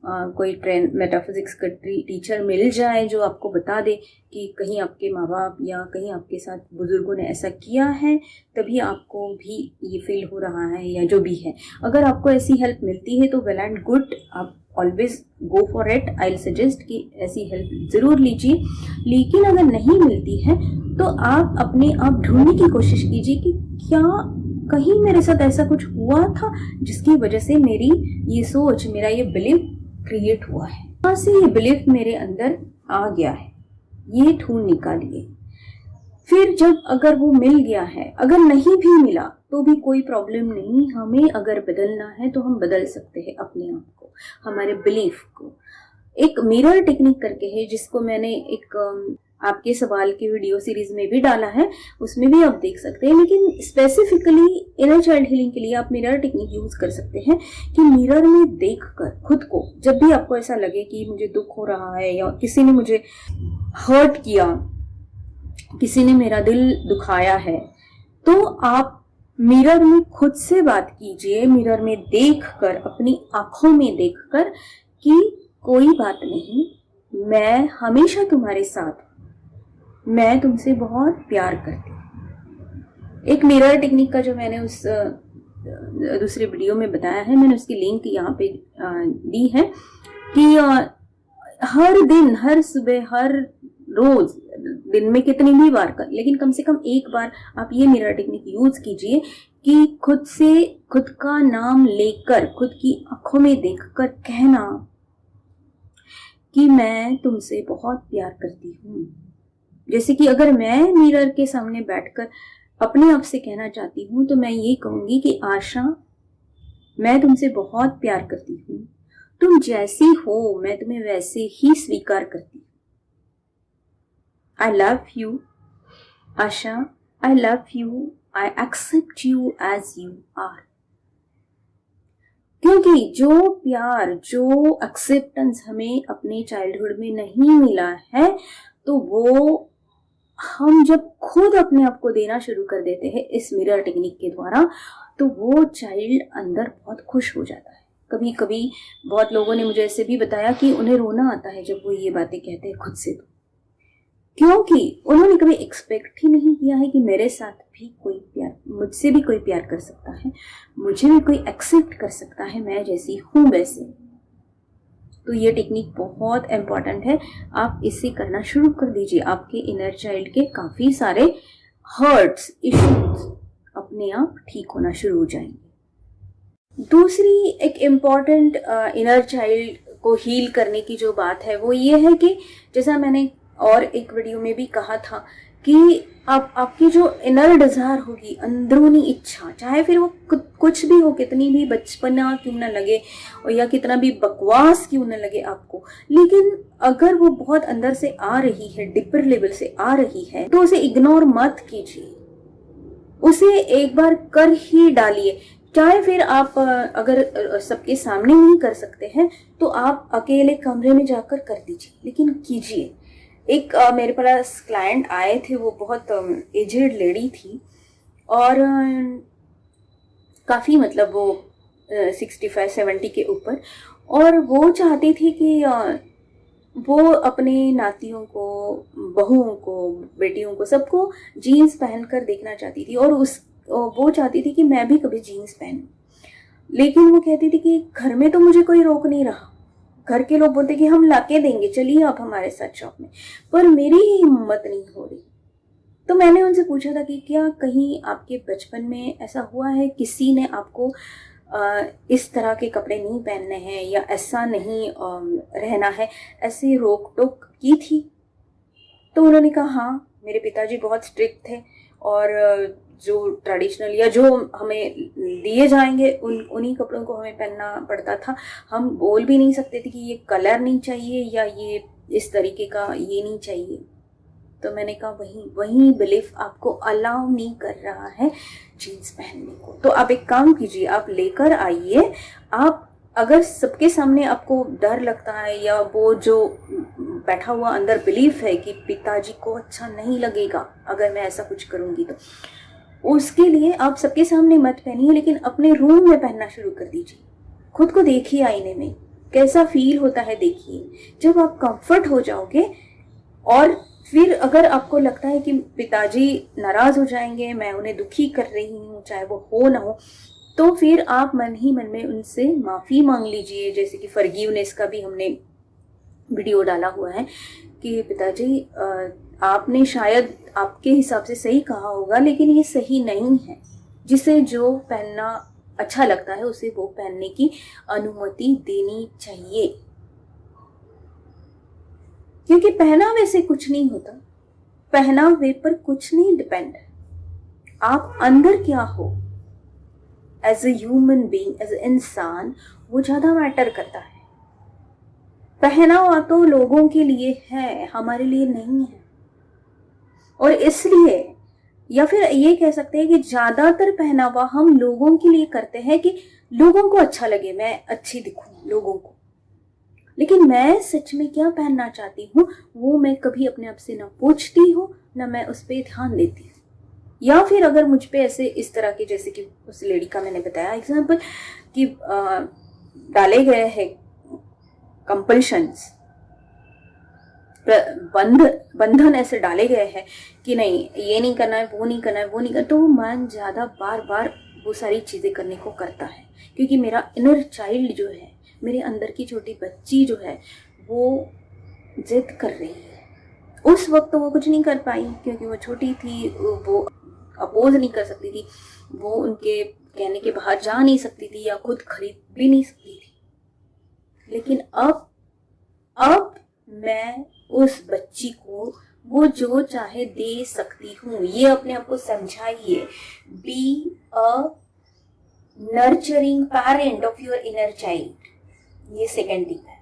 कोई ट्रेन मेटाफिजिक्स का टीचर मिल जाए जो आपको बता दे कि कहीं आपके माँ बाप या कहीं आपके साथ बुजुर्गों ने ऐसा किया है तभी आपको भी ये फील हो रहा है या जो भी है। अगर आपको ऐसी हेल्प मिलती है तो वेल एंड गुड, आप always go for it. I suggest कि ऐसी हेल्प ज़रूर लीजिए। लेकिन अगर नहीं मिलती है तो आप अपने आप ढूंढने की कोशिश कीजिए कि क्या कहीं मेरे साथ ऐसा कुछ हुआ था जिसकी वजह से मेरी ये सोच, मेरा ये बिलीफ क्रिएट हुआ है, कहाँ से ये बिलीफ मेरे अंदर आ गया है, ये ढूंढ निकालिए। फिर जब अगर वो मिल गया है, अगर नहीं भी मिला तो भी कोई प्रॉब्लम नहीं, हमें अगर बदलना है तो हम बदल सकते हैं अपने आप को, हमारे बिलीफ को। एक मिरर टेक्निक करके है जिसको मैंने एक आपके सवाल की वीडियो सीरीज में भी डाला है, उसमें भी आप देख सकते हैं। लेकिन स्पेसिफिकली इनर चाइल्ड हीलिंग के लिए आप मिरर टेक्निक यूज कर सकते हैं कि मिरर में देखकर खुद को, जब भी आपको ऐसा लगे कि मुझे दुख हो रहा है या किसी ने मुझे हर्ट किया, किसी ने मेरा दिल दुखाया है, तो आप मिरर में खुद से बात कीजिए, मिरर में देखकर, अपनी आंखों में देखकर कि कोई बात नहीं, मैं हमेशा तुम्हारे साथ, मैं तुमसे बहुत प्यार करती हूँ। एक मिरर टेक्निक का जो मैंने उस दूसरे वीडियो में बताया है, मैंने उसकी लिंक यहाँ पे दी है कि हर दिन, हर सुबह, हर रोज, दिन में कितनी भी बार कर, लेकिन कम से कम एक बार आप ये मिरर टेक्निक यूज कीजिए कि खुद से, खुद का नाम लेकर, खुद की आंखों में देखकर कहना कि मैं तुमसे बहुत प्यार करती हूँ। जैसे कि अगर मैं मिरर के सामने बैठकर अपने आप से कहना चाहती हूँ तो मैं ये कहूंगी कि आशा, मैं तुमसे बहुत प्यार करती हूँ, तुम जैसी हो मैं तुम्हें वैसे ही स्वीकार करती हूँ। I love you Asha, I love you, I accept you as you are. क्योंकि जो प्यार, जो एक्सेप्टेंस हमें अपने चाइल्डहुड में नहीं मिला है, तो वो हम जब खुद अपने आप को देना शुरू कर देते हैं इस मिरर टेक्निक के द्वारा, तो वो चाइल्ड अंदर बहुत खुश हो जाता है। कभी कभी बहुत लोगों ने मुझे ऐसे भी बताया कि उन्हें रोना आता है जब वो ये बातें कहते हैं खुद से, तो क्योंकि उन्होंने कभी एक्सपेक्ट ही नहीं किया है कि मेरे साथ भी कोई प्यार, मुझसे भी कोई प्यार कर सकता है, मुझे भी कोई एक्सेप्ट कर सकता है, मैं जैसी हूं वैसे। तो ये टेक्निक बहुत इंपॉर्टेंट है, आप इसे करना शुरू कर दीजिए। आपके इनर चाइल्ड के काफी सारे हर्ट्स, इश्यूज अपने आप ठीक होना शुरू हो जाएंगे। दूसरी एक इम्पॉर्टेंट इनर चाइल्ड को हील करने की जो बात है वो ये है कि जैसा मैंने और एक वीडियो में भी कहा था कि आपकी जो इनर डिजायर होगी, अंदरूनी इच्छा, चाहे फिर वो कुछ भी हो, कितनी भी बचपना क्यों ना लगे या कितना भी बकवास क्यों ना लगे आपको, लेकिन अगर वो बहुत अंदर से आ रही है, डीपर लेवल से आ रही है, तो उसे इग्नोर मत कीजिए, उसे एक बार कर ही डालिए। चाहे फिर आप अगर सबके सामने नहीं कर सकते हैं तो आप अकेले कमरे में जाकर कर दीजिए, लेकिन कीजिए। एक मेरे पास क्लाइंट आए थे, वो बहुत एजेड लेडी थी और काफ़ी, मतलब वो 65-70 के ऊपर, और वो चाहती थी कि वो अपने नातियों को, बहुओं को, बेटियों को, सबको जीन्स पहनकर देखना चाहती थी और वो चाहती थी कि मैं भी कभी जीन्स पहनूं। लेकिन वो कहती थी कि घर में तो मुझे कोई रोक नहीं रहा, घर के लोग बोलते कि हम लाके देंगे, चलिए आप हमारे साथ शॉप में, पर मेरी ही हिम्मत नहीं हो रही। तो मैंने उनसे पूछा था कि क्या कहीं आपके बचपन में ऐसा हुआ है, किसी ने आपको इस तरह के कपड़े नहीं पहनने हैं या ऐसा नहीं रहना है, ऐसे रोक टोक की थी? तो उन्होंने कहा हाँ, मेरे पिताजी बहुत स्ट्रिक्ट थे और जो ट्रेडिशनल या जो हमें दिए जाएंगे उन्हीं कपड़ों को हमें पहनना पड़ता था। हम बोल भी नहीं सकते थे कि ये कलर नहीं चाहिए या ये इस तरीके का ये नहीं चाहिए। तो मैंने कहा वही बिलीफ आपको अलाउ नहीं कर रहा है जीन्स पहनने को। तो आप एक काम कीजिए, आप लेकर आइए। आप अगर सबके सामने आपको डर लगता है या वो जो बैठा हुआ अंदर बिलीफ है कि पिताजी को अच्छा नहीं लगेगा अगर मैं ऐसा कुछ करूंगी, तो उसके लिए आप सबके सामने मत पहनिए, लेकिन अपने रूम में पहनना शुरू कर दीजिए। खुद को देखिए आईने में, कैसा फील होता है देखिए। जब आप कंफर्ट हो जाओगे, और फिर अगर आपको लगता है कि पिताजी नाराज हो जाएंगे, मैं उन्हें दुखी कर रही हूँ, चाहे वो हो ना हो, तो फिर आप मन ही मन में उनसे माफ़ी मांग लीजिए। जैसे कि फॉरगिवनेस का भी हमने वीडियो डाला हुआ है कि पिताजी आपने शायद आपके हिसाब से सही कहा होगा, लेकिन ये सही नहीं है। जिसे जो पहनना अच्छा लगता है उसे वो पहनने की अनुमति देनी चाहिए, क्योंकि पहनावे से कुछ नहीं होता, पहनावे पर कुछ नहीं डिपेंड है। आप अंदर क्या हो as a human being, as a इंसान, वो ज्यादा मैटर करता है। पहनावा तो लोगों के लिए है, हमारे लिए नहीं है। और इसलिए, या फिर ये कह सकते हैं कि ज्यादातर पहनावा हम लोगों के लिए करते हैं कि लोगों को अच्छा लगे, मैं अच्छी दिखूं लोगों को। लेकिन मैं सच में क्या पहनना चाहती हूँ वो मैं कभी अपने आप से ना पूछती हूँ, ना मैं उस पर ध्यान देती हूँ। या फिर अगर मुझ पे ऐसे इस तरह के, जैसे कि उस लेडी का मैंने बताया एग्जाम्पल, कि डाले गए हैं कंपल्शंस, बंधन ऐसे डाले गए हैं कि नहीं ये नहीं करना है, वो नहीं करना है, वो नहीं करना, तो मन ज्यादा बार बार वो सारी चीजें करने को करता है। क्योंकि मेरा इनर चाइल्ड जो है, मेरे अंदर की छोटी बच्ची जो है, वो जिद कर रही है। उस वक्त तो वो कुछ नहीं कर पाई क्योंकि वो छोटी थी, वो अपोज नहीं कर सकती थी, वो उनके कहने के बाहर जा नहीं सकती थी या खुद खरीद भी नहीं सकती थी। लेकिन अब मैं उस बच्ची को वो जो चाहे दे सकती हूँ। ये अपने आप को समझाइए। Be a nurturing parent of your inner child. ये सेकेंड टिप है।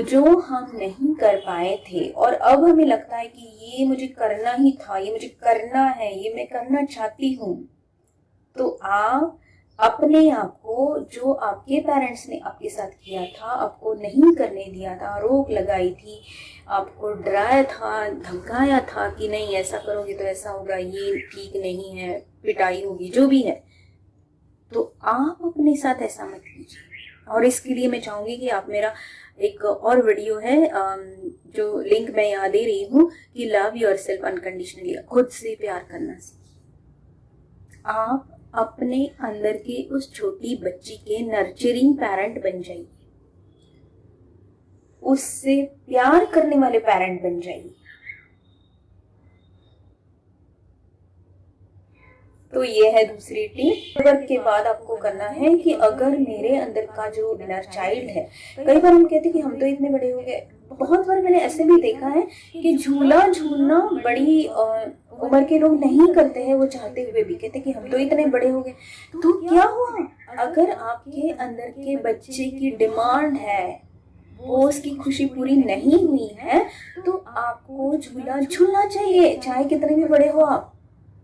जो हम नहीं कर पाए थे और अब हमें लगता है कि ये मुझे करना ही था, ये मुझे करना है, ये मैं करना चाहती हूँ, तो आप अपने आप को, जो आपके पेरेंट्स ने आपके साथ किया था, आपको नहीं करने दिया था, रोक लगाई थी, आपको डराया था, धमकाया था कि नहीं ऐसा करोगे तो ऐसा होगा, ये ठीक नहीं है, पिटाई होगी, जो भी है, तो आप अपने साथ ऐसा मत कीजिए। और इसके लिए मैं चाहूंगी कि आप मेरा एक और वीडियो है जो लिंक मैं यहाँ दे रही हूँ कि लव योरसेल्फ अनकंडीशनली, खुद से प्यार करना सीखिए। आप अपने अंदर के उस छोटी बच्ची के नर्चरिंग पेरेंट बन जाइए, उससे प्यार करने वाले पेरेंट बन जाइए। तो ये है दूसरी टिप। वर्क के बाद आपको करना है कि अगर मेरे अंदर का जो इनर चाइल्ड है, कई बार हम कहते हैं कि हम तो इतने बड़े हो गए, बहुत बार मैंने ऐसे भी देखा है कि झूला झूलना बड़ी उम्र के लोग नहीं करते हैं, वो चाहते हुए भी कहते कि हम तो इतने बड़े हो गए। तो क्या हुआ, अगर आपके अंदर के बच्चे की डिमांड है, वो उसकी खुशी पूरी नहीं हुई है, तो आपको झूला झूलना चाहिए, चाहे कितने भी बड़े हो आप।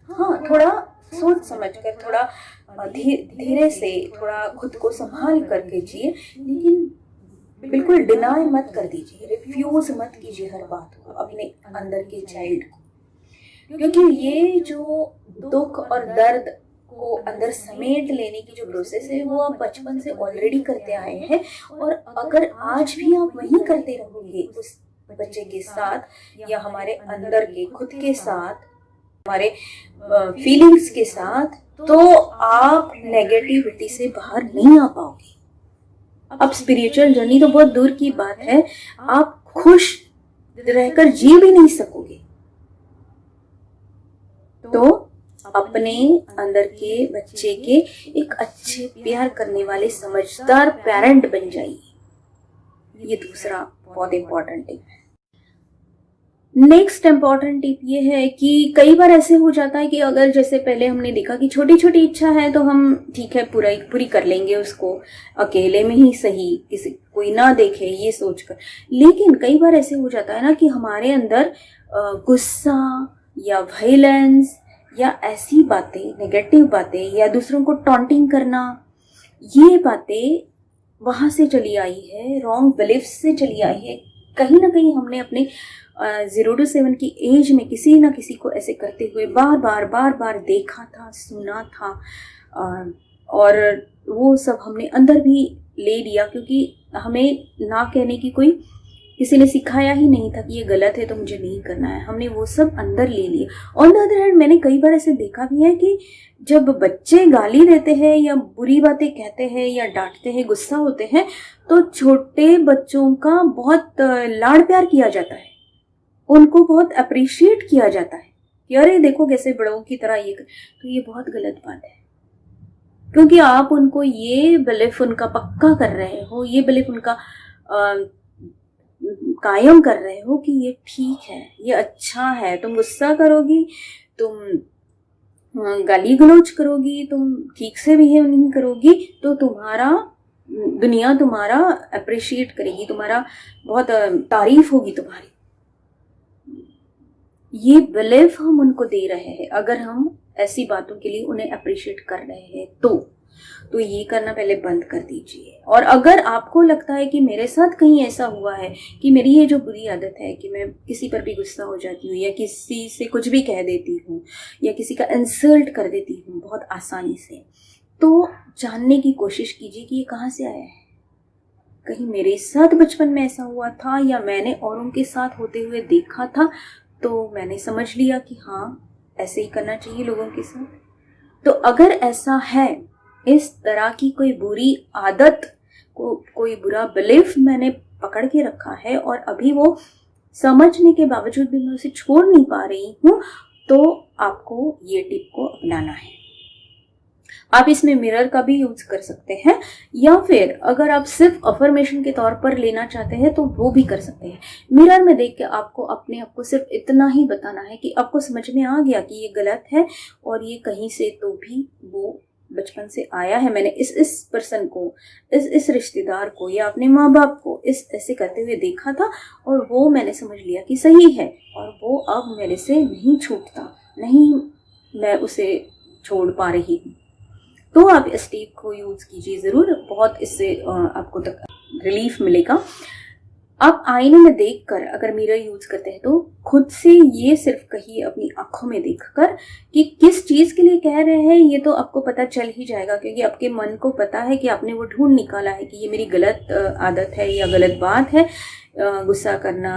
हाँ, थोड़ा सोच समझ कर, थोड़ा धीरे से, थोड़ा खुद को संभाल कर कीजिए, लेकिन बिल्कुल डिनाई मत कर दीजिए, रिफ्यूज मत कीजिए हर बात को अपने अंदर के चाइल्ड को। क्योंकि ये जो दुख और दर्द को अंदर समेट लेने की जो प्रोसेस है, वो आप बचपन से ऑलरेडी करते आए हैं। और अगर आज भी आप वही करते रहोगे उस बच्चे के साथ, या हमारे अंदर के खुद के साथ, हमारे फीलिंग्स के साथ, तो आप नेगेटिविटी से बाहर नहीं आ पाओगे। अब स्पिरिचुअल जर्नी तो बहुत दूर की बात है, आप खुश रहकर जी भी नहीं सकोगे। तो अपने अंदर के बच्चे के एक अच्छे प्यार करने वाले समझदार पेरेंट बन जाइए। ये दूसरा बहुत इंपॉर्टेंट टिप है। नेक्स्ट इम्पॉर्टेंट टिप ये है कि कई बार ऐसे हो जाता है कि अगर जैसे पहले हमने देखा कि छोटी छोटी इच्छा है तो हम ठीक है पूरी कर लेंगे उसको, अकेले में ही सही, किसी कोई ना देखे ये सोचकर। लेकिन कई बार ऐसे हो जाता है ना कि हमारे अंदर गुस्सा या वायलेंस या ऐसी बातें, नेगेटिव बातें, या दूसरों को टॉन्टिंग करना, ये बातें वहां से चली आई है, रॉन्ग बिलीफ से चली आई है कहीं ना कहीं हमने अपने 0 to 7 की एज में किसी ना किसी को ऐसे करते हुए बार बार देखा था, सुना था, और वो सब हमने अंदर भी ले लिया, क्योंकि हमें ना कहने की कोई किसी ने सिखाया ही नहीं था कि ये गलत है तो मुझे नहीं करना है। हमने वो सब अंदर ले लिया। ऑन द अदर हैंड मैंने कई बार ऐसे देखा भी है कि जब बच्चे गाली देते हैं या बुरी बातें कहते हैं या डांटते हैं, गुस्सा होते हैं, तो छोटे बच्चों का बहुत लाड़ प्यार किया जाता है, उनको बहुत अप्रिशिएट किया जाता है कि अरे देखो कैसे बड़ों की तरह ये कर। तो ये बहुत गलत बात है, क्योंकि आप उनको ये बिलीफ उनका पक्का कर रहे हो, ये बिलीफ उनका कायम कर रहे हो कि ये ठीक है, ये अच्छा है। तुम गुस्सा करोगी, तुम गाली गलौज करोगी, तुम ठीक से बिहेव नहीं करोगी, तो तुम्हारा दुनिया तुम्हारा अप्रिशिएट करेगी, तुम्हारा बहुत तारीफ होगी तुम्हारी। ये बिलीफ हम उनको दे रहे हैं। अगर हम ऐसी बातों के लिए उन्हें अप्रिशिएट कर रहे हैं तो ये करना पहले बंद कर दीजिए। और अगर आपको लगता है कि मेरे साथ कहीं ऐसा हुआ है कि मेरी ये जो बुरी आदत है कि मैं किसी पर भी गुस्सा हो जाती हूँ या किसी से कुछ भी कह देती हूँ या किसी का इंसल्ट कर देती हूँ बहुत आसानी से, तो जानने की कोशिश कीजिए कि ये कहाँ से आया है। कहीं मेरे साथ बचपन में ऐसा हुआ था या मैंने औरों के साथ होते हुए देखा था, तो मैंने समझ लिया कि हाँ ऐसे ही करना चाहिए लोगों के साथ। तो अगर ऐसा है, इस तरह की कोई बुरी आदत को, कोई बुरा बिलीफ मैंने पकड़ के रखा है और अभी वो समझने के बावजूद भी मैं उसे छोड़ नहीं पा रही हूँ, तो आपको ये टिप को अपनाना है। आप इसमें मिरर का भी यूज कर सकते हैं, या फिर अगर आप सिर्फ अफर्मेशन के तौर पर लेना चाहते हैं तो वो भी कर सकते हैं। मिरर में देख के आपको अपने आप को सिर्फ इतना ही बताना है कि आपको समझ में आ गया कि ये गलत है और ये कहीं से तो भी वो बचपन से आया है। मैंने इस पर्सन को, इस रिश्तेदार को या अपने माँ बाप को इस ऐसे करते हुए देखा था और वो मैंने समझ लिया कि सही है और वो अब मेरे से नहीं छूटता, नहीं मैं उसे छोड़ पा रही हूँ। तो आप इस टिप को यूज कीजिए ज़रूर, बहुत इससे आपको तक रिलीफ मिलेगा। आप आईने में देखकर अगर मिरर यूज करते हैं तो खुद से ये सिर्फ कहिए अपनी आंखों में देखकर कि किस चीज के लिए कह रहे हैं, ये तो आपको पता चल ही जाएगा, क्योंकि आपके मन को पता है कि आपने वो ढूंढ निकाला है कि ये मेरी गलत आदत है या गलत बात है, गुस्सा करना,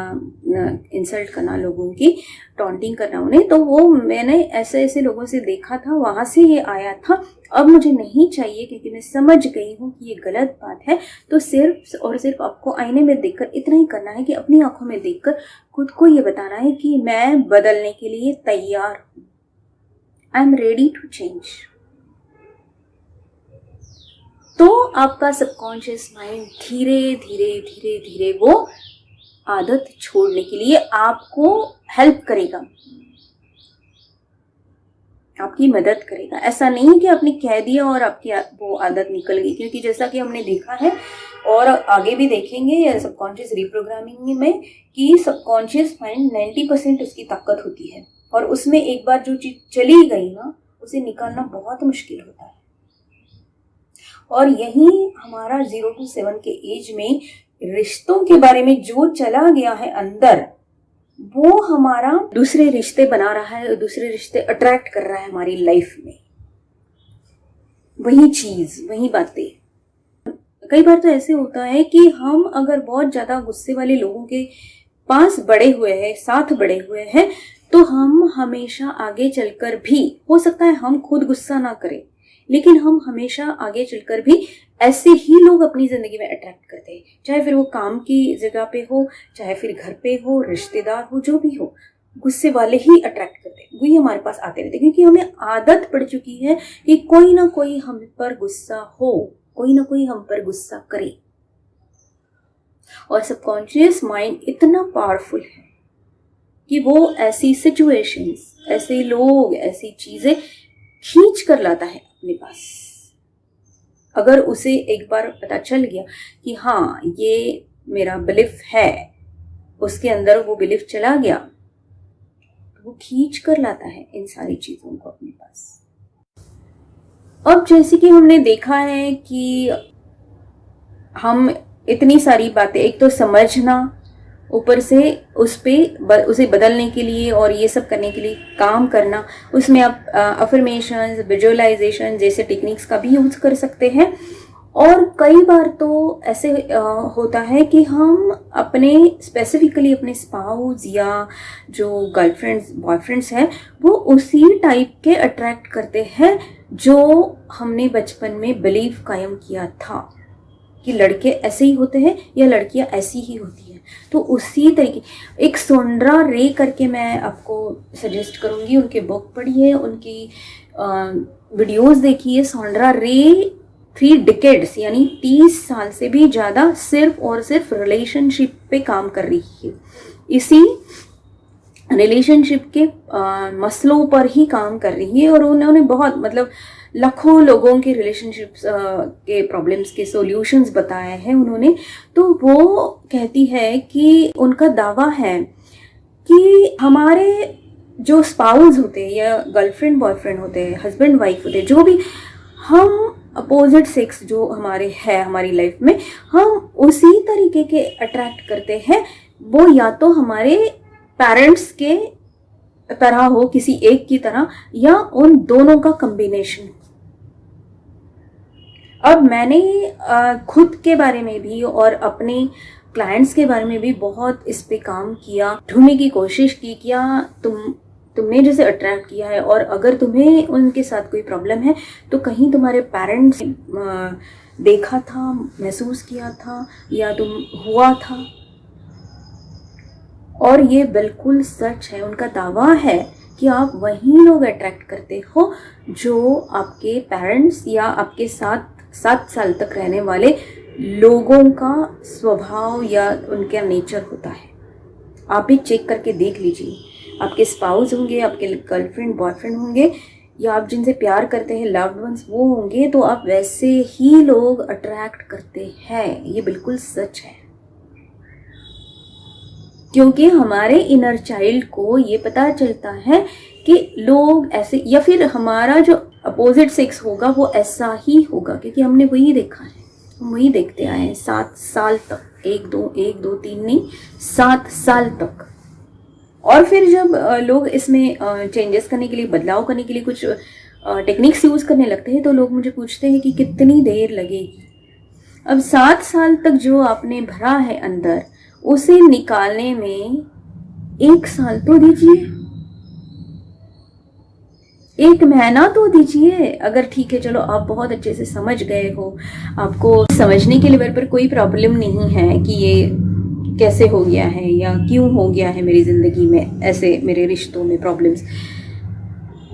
इंसल्ट करना लोगों की, टॉन्टिंग करना उन्हें। तो वो मैंने ऐसे ऐसे लोगों से देखा था, वहां से ये आया था, अब मुझे नहीं चाहिए क्योंकि मैं समझ गई हूँ कि ये गलत बात है। तो सिर्फ और सिर्फ आपको आईने में देखकर इतना ही करना है कि अपनी आंखों में देखकर खुद को ये बताना है कि मैं बदलने के लिए तैयार हूँ, I am ready to change. तो आपका सबकॉन्शियस माइंड धीरे धीरे धीरे धीरे वो आदत छोड़ने के लिए आपको हेल्प करेगा, आपकी मदद करेगा। ऐसा नहीं है कि आपने कह दिया और आपकी वो आदत निकल गई, क्योंकि जैसा कि हमने देखा है और आगे भी देखेंगे सबकॉन्शियस रिप्रोग्रामिंग में कि सबकॉन्शियस माइंड 90% उसकी ताकत होती है और उसमें एक बार जो चीज चली गई ना, उसे निकालना बहुत मुश्किल होता है। और यही हमारा 0 to 7 के एज में रिश्तों के बारे में जो चला गया है अंदर, वो हमारा दूसरे रिश्ते बना रहा है, दूसरे रिश्ते अट्रैक्ट कर रहा है हमारी लाइफ में। वही चीज, वही बातें। कई बार तो ऐसे होता है कि हम अगर बहुत ज्यादा गुस्से वाले लोगों के पास बड़े हुए हैं, साथ बड़े हुए हैं, तो हम हमेशा आगे चलकर भी, हो सकता है हम खुद गुस्सा ना करें, लेकिन हम हमेशा आगे चलकर भी ऐसे ही लोग अपनी जिंदगी में अट्रैक्ट करते हैं, चाहे फिर वो काम की जगह पे हो, चाहे फिर घर पे हो, रिश्तेदार हो, जो भी हो, गुस्से वाले ही अट्रैक्ट करते हैं, वही हमारे पास आते रहते हैं, क्योंकि हमें आदत पड़ चुकी है कि कोई ना कोई हम पर गुस्सा हो, कोई ना कोई हम पर गुस्सा करे। और सबकॉन्शियस माइंड इतना पावरफुल है कि वो ऐसी सिचुएशंस, ऐसे लोग, ऐसी चीजें खींच कर लाता है अपने पास। अगर उसे एक बार पता चल गया कि हाँ ये मेरा बिलीफ है, उसके अंदर वो बिलीफ चला गया, तो वो खींच कर लाता है इन सारी चीजों को अपने पास। अब जैसे कि हमने देखा है कि हम इतनी सारी बातें, एक तो समझना, ऊपर से उसे बदलने के लिए और ये सब करने के लिए काम करना, उसमें आप अफर्मेशंस, विजुअलाइजेशन जैसे टेक्निक्स का भी यूज कर सकते हैं। और कई बार तो ऐसे होता है कि हम अपने स्पेसिफिकली अपने स्पाउस या जो गर्लफ्रेंड्स बॉयफ्रेंड्स हैं वो उसी टाइप के अट्रैक्ट करते हैं जो हमने बचपन में बिलीव कायम किया था कि लड़के ऐसे ही होते हैं या लड़कियां ऐसी ही होती हैं। तो उसी तरीके एक सोंड्रा रे करके मैं आपको सजेस्ट करूंगी, उनके बुक पढ़िए, उनकी वीडियोस देखिए। सोंड्रा रे 3 डिकेड्स यानी 30 साल से भी ज़्यादा सिर्फ और सिर्फ रिलेशनशिप पे काम कर रही है। इसी रिलेशनशिप के मसलों पर ही काम कर रही है और उन्होंने बहुत मतलब लाखों लोगों के रिलेशनशिप्स के प्रॉब्लम्स के सॉल्यूशंस बताए हैं उन्होंने। तो वो कहती है कि उनका दावा है कि हमारे जो स्पाउस होते हैं या गर्लफ्रेंड बॉयफ्रेंड होते हैं, हस्बैंड वाइफ होते हैं, जो भी हम अपोजिट सेक्स जो हमारे है हमारी लाइफ में, हम उसी तरीके के अट्रैक्ट करते हैं। वो या तो हमारे पेरेंट्स के तरह हो, किसी एक की तरह, या उन दोनों का कॉम्बिनेशन। अब मैंने खुद के बारे में भी और अपने क्लाइंट्स के बारे में भी बहुत इस पे काम किया, ढूंढने की कोशिश की क्या तुमने जैसे अट्रैक्ट किया है, और अगर तुम्हें उनके साथ कोई प्रॉब्लम है तो कहीं तुम्हारे पेरेंट्स देखा था, महसूस किया था, या तुम हुआ था। और ये बिल्कुल सच है, उनका दावा है कि आप वही लोग अट्रैक्ट करते हो जो आपके पेरेंट्स या आपके साथ 7 साल तक रहने वाले लोगों का स्वभाव या उनका नेचर होता है। आप भी चेक करके देख लीजिए, आपके स्पाउस होंगे, आपके गर्लफ्रेंड बॉयफ्रेंड होंगे, या आप जिनसे प्यार करते हैं लव्ड वंस वो होंगे, तो आप वैसे ही लोग अट्रैक्ट करते हैं। ये बिल्कुल सच है, क्योंकि हमारे इनर चाइल्ड को ये पता चलता है कि लोग ऐसे, या फिर हमारा जो अपोजिट सेक्स होगा वो ऐसा ही होगा, क्योंकि हमने वही देखा है, हम वही देखते आए हैं 7 साल तक, 1 2 3 नहीं 7 साल तक। और फिर जब लोग इसमें चेंजेस करने के लिए, बदलाव करने के लिए कुछ टेक्निक्स यूज करने लगते हैं, तो लोग मुझे पूछते हैं कि कितनी देर लगेगी। अब 7 साल तक जो आपने भरा है अंदर, उसे निकालने में 1 साल तो दीजिए, 1 महीना तो दीजिए। अगर ठीक है, चलो आप बहुत अच्छे से समझ गए हो, आपको समझने के लेवल पर कोई प्रॉब्लम नहीं है कि ये कैसे हो गया है या क्यों हो गया है मेरी जिंदगी में ऐसे, मेरे रिश्तों में प्रॉब्लम्स,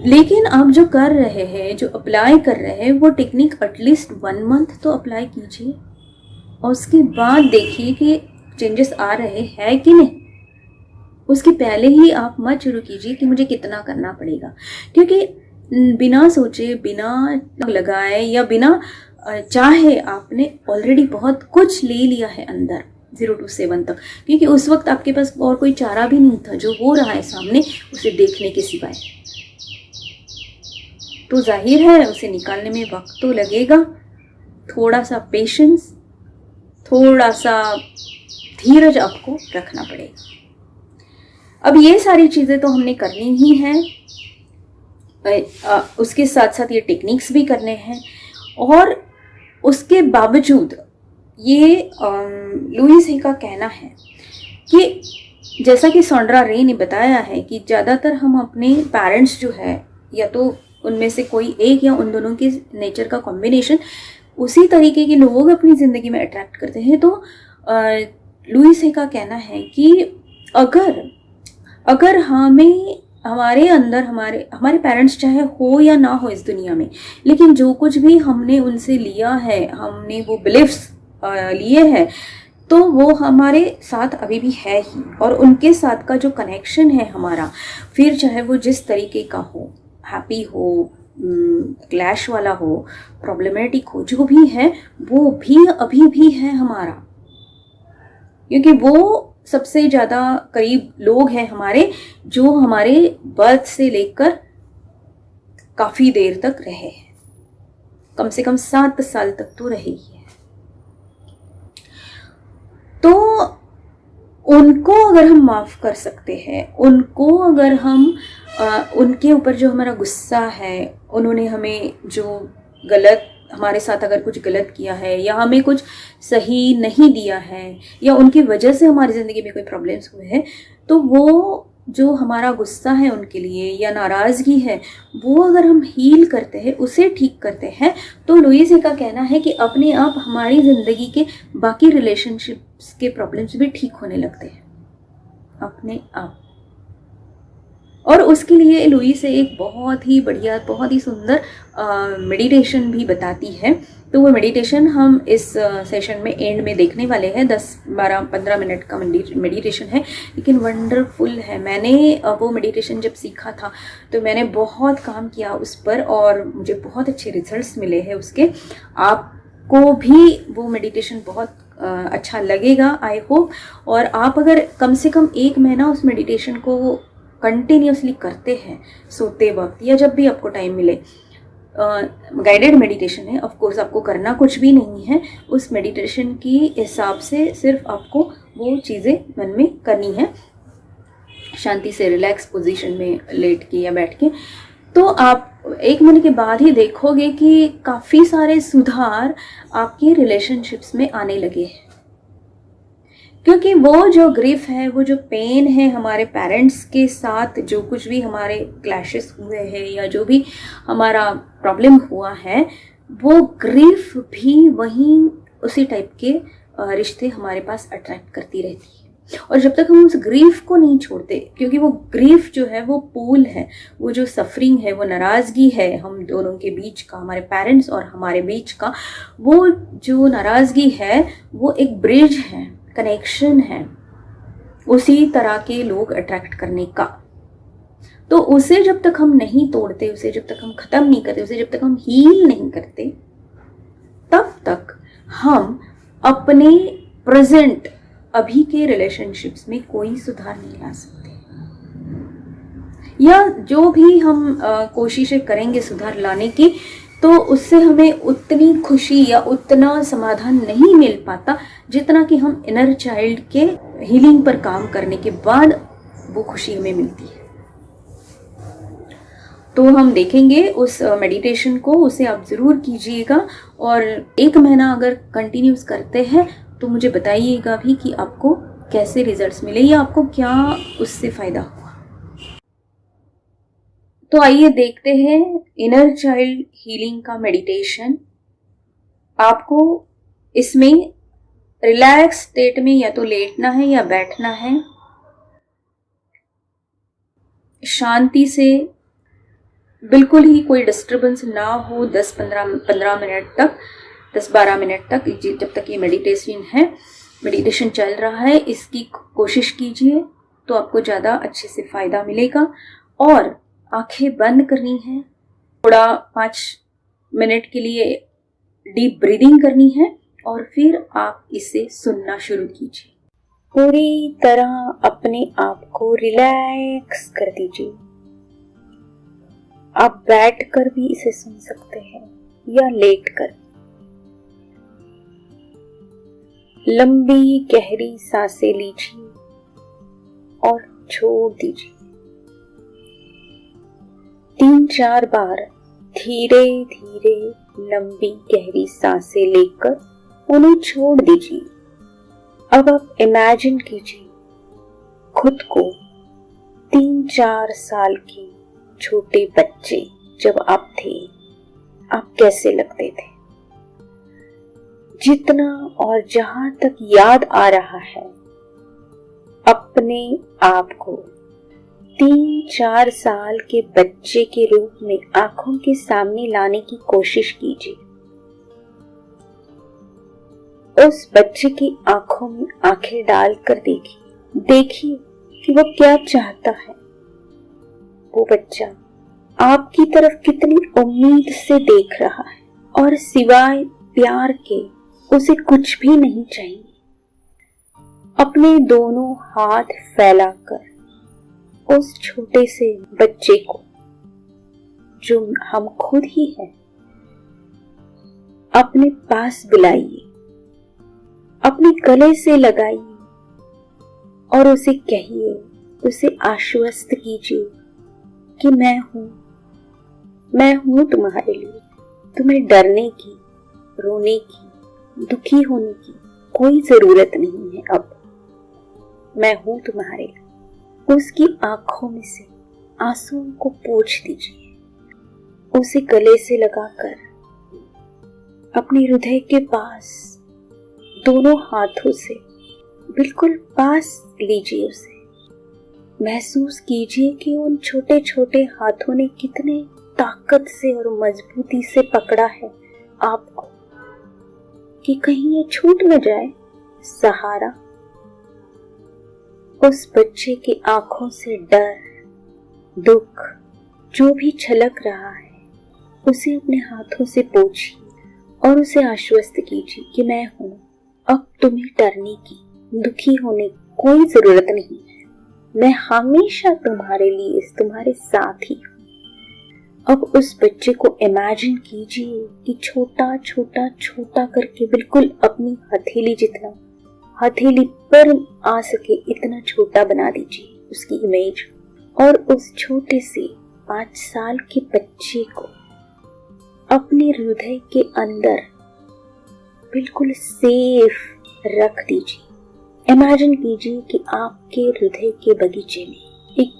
लेकिन आप जो कर रहे हैं, जो अप्लाई कर रहे हैं, वो टेक्निक एटलीस्ट 1 मंथ तो अप्लाई कीजिए और उसके बाद देखिए कि चेंजेस आ रहे हैं कि नहीं। उसके पहले ही आप मत शुरू कीजिए कि मुझे कितना करना पड़ेगा, क्योंकि बिना सोचे, बिना लगाए या बिना चाहे आपने ऑलरेडी बहुत कुछ ले लिया है अंदर 0 to 7 तक, क्योंकि उस वक्त आपके पास और कोई चारा भी नहीं था, जो हो रहा है सामने उसे देखने के सिवाय। तो जाहिर है उसे निकालने में वक्त तो लगेगा, थोड़ा सा पेशेंस, थोड़ा सा धीरज आपको रखना पड़ेगा। अब ये सारी चीज़ें तो हमने करनी ही हैं, उसके साथ साथ ये टेक्निक्स भी करने हैं, और उसके बावजूद ये लुईस ही का कहना है कि जैसा कि सोंड्रा रे ने बताया है कि ज़्यादातर हम अपने पेरेंट्स जो है, या तो उनमें से कोई एक या उन दोनों के नेचर का कॉम्बिनेशन, उसी तरीके के लोग अपनी ज़िंदगी में अट्रैक्ट करते हैं। तो लुईस ही का कहना है कि अगर हमें हमारे अंदर हमारे पेरेंट्स चाहे हो या ना हो इस दुनिया में, लेकिन जो कुछ भी हमने उनसे लिया है, हमने वो बिलीफ्स लिए हैं, तो वो हमारे साथ अभी भी है ही, और उनके साथ का जो कनेक्शन है हमारा, फिर चाहे वो जिस तरीके का हो, हैप्पी हो, क्लैश वाला हो, प्रॉब्लमेटिक हो, जो भी है वो भी अभी भी है हमारा, क्योंकि वो सबसे ज़्यादा करीब लोग हैं हमारे, जो हमारे बर्थ से लेकर काफ़ी देर तक रहे हैं, कम से कम 7 साल तक तो रहे ही है। तो उनको अगर हम माफ़ कर सकते हैं, उनको अगर हम उनके ऊपर जो हमारा गुस्सा है, उन्होंने हमें जो गलत, हमारे साथ अगर कुछ गलत किया है या हमें कुछ सही नहीं दिया है या उनकी वजह से हमारी ज़िंदगी में कोई प्रॉब्लम्स हुए हैं, तो वो जो हमारा गुस्सा है उनके लिए या नाराज़गी है, वो अगर हम हील करते हैं, उसे ठीक करते हैं, तो लुईस का कहना है कि अपने आप हमारी ज़िंदगी के बाकी रिलेशनशिप्स के प्रॉब्लम्स भी ठीक होने लगते हैं अपने आप। और उसके लिए लुईस एक बहुत ही बढ़िया, बहुत ही सुंदर मेडिटेशन भी बताती है। तो वो मेडिटेशन हम इस सेशन में एंड में देखने वाले हैं। 10-12-15 मिनट का मेडिटेशन है, लेकिन वंडरफुल है। मैंने वो मेडिटेशन जब सीखा था तो मैंने बहुत काम किया उस पर और मुझे बहुत अच्छे रिजल्ट्स मिले हैं उसके। आपको भी वो मेडिटेशन बहुत अच्छा लगेगा, आई होप। और आप अगर कम से कम 1 महीना उस मेडिटेशन को कंटिन्यूसली करते हैं सोते वक्त या जब भी आपको टाइम मिले, गाइडेड मेडिटेशन है, ऑफ कोर्स आपको करना कुछ भी नहीं है, उस मेडिटेशन की हिसाब से सिर्फ आपको वो चीज़ें मन में करनी है, शांति से रिलैक्स पोजीशन में लेट के या बैठ के। तो आप 1 महीने के बाद ही देखोगे कि काफ़ी सारे सुधार आपके रिलेशनशिप्स में आने लगे हैं। क्योंकि वो जो ग्रीफ है, वो जो पेन है, हमारे पेरेंट्स के साथ जो कुछ भी हमारे क्लैशेस हुए हैं या जो भी हमारा प्रॉब्लम हुआ है, वो ग्रीफ भी वहीं उसी टाइप के रिश्ते हमारे पास अट्रैक्ट करती रहती है। और जब तक हम उस ग्रीफ को नहीं छोड़ते, क्योंकि वो ग्रीफ जो है वो पूल है, वो जो सफरिंग है, वो नाराज़गी है हम दोनों के बीच का, हमारे पेरेंट्स और हमारे बीच का, वो जो नाराज़गी है वो एक ब्रिज है, कनेक्शन है उसी तरह के लोग अट्रैक्ट करने का। तो उसे जब तक हम नहीं तोड़ते, उसे जब तक हम ख़त्म नहीं करते, उसे जब तक हम हील नहीं करते, तब तक हम अपने प्रेजेंट अभी के रिलेशनशिप्स में कोई सुधार नहीं ला सकते। या जो भी हम कोशिशें करेंगे सुधार लाने की, तो उससे हमें उतनी खुशी या उतना समाधान नहीं मिल पाता जितना कि हम इनर चाइल्ड के हीलिंग पर काम करने के बाद वो खुशी हमें मिलती है। तो हम देखेंगे उस मेडिटेशन को, उसे आप ज़रूर कीजिएगा। और 1 महीना अगर कंटिन्यूस करते हैं तो मुझे बताइएगा भी कि आपको कैसे रिजल्ट्स मिले या आपको क्या उससे फ़ायदा हुआ। तो आइए देखते हैं इनर चाइल्ड हीलिंग का मेडिटेशन। आपको इसमें रिलैक्स स्टेट में या तो लेटना है या बैठना है, शांति से, बिल्कुल ही कोई डिस्टर्बेंस ना हो। 10-15 मिनट तक, 10-12 मिनट तक, जब तक ये मेडिटेशन चल रहा है, इसकी कोशिश कीजिए तो आपको ज़्यादा अच्छे से फ़ायदा मिलेगा। और आंखें बंद करनी है, थोड़ा 5 मिनट के लिए डीप ब्रीदिंग करनी है और फिर आप इसे सुनना शुरू कीजिए। पूरी तरह अपने आप को रिलैक्स कर दीजिए। आप बैठकर भी इसे सुन सकते हैं या लेटकर। लंबी गहरी सांसें लीजिए और छोड़ दीजिए। 3-4 बार धीरे धीरे लंबी गहरी सांसें लेकर उन्हें छोड़ दीजिए। अब आप इमेजिन कीजिए खुद को 3-4 साल के छोटे बच्चे जब आप थे, आप कैसे लगते थे। जितना और जहां तक याद आ रहा है, अपने आप को 3-4 साल के बच्चे के रूप में आंखों के सामने लाने की कोशिश कीजिए। उस बच्चे की आंखों में आंखें डालकर देखिए कि वो क्या चाहता है। वो बच्चा आपकी तरफ कितनी उम्मीद से देख रहा है और सिवाय प्यार के उसे कुछ भी नहीं चाहिए। अपने दोनों हाथ फैलाकर उस छोटे से बच्चे को, जो हम खुद ही हैं, अपने पास बुलाइए, अपने गले से लगाइए और उसे कहिए, उसे आश्वस्त कीजिए कि मैं हूं तुम्हारे लिए। तुम्हें डरने की, रोने की, दुखी होने की कोई जरूरत नहीं है। अब मैं हूं तुम्हारे लिए। उसकी आंखों में से आंसुओं को पोंछ दीजिए, उसे गले से लगाकर अपने हृदय के पास दोनों हाथों से बिल्कुल पास लीजिए। उसे महसूस कीजिए कि उन छोटे छोटे हाथों ने कितने ताकत से और मजबूती से पकड़ा है आपको कि कहीं ये छूट न जाए। सहारा उस बच्चे की आंखों से डर, दुख जो भी छलक रहा है उसे अपने हाथों से पोंछिए और उसे आश्वस्त कीजिए कि मैं हूं। अब तुम्हें डरने की, दुखी होने की कोई जरूरत नहीं है। मैं हमेशा तुम्हारे लिए, तुम्हारे साथ ही हूं। अब उस बच्चे को इमेजिन कीजिए कि छोटा छोटा छोटा करके बिल्कुल अपनी हथेली जितना, हथेली पर आ सके इतना छोटा बना दीजिए उसकी इमेज। और उस छोटे से 5 साल के बच्चे को अपने हृदय के अंदर बिल्कुल सेफ रख दीजिए। इमेजिन कीजिए कि आपके हृदय के बगीचे में एक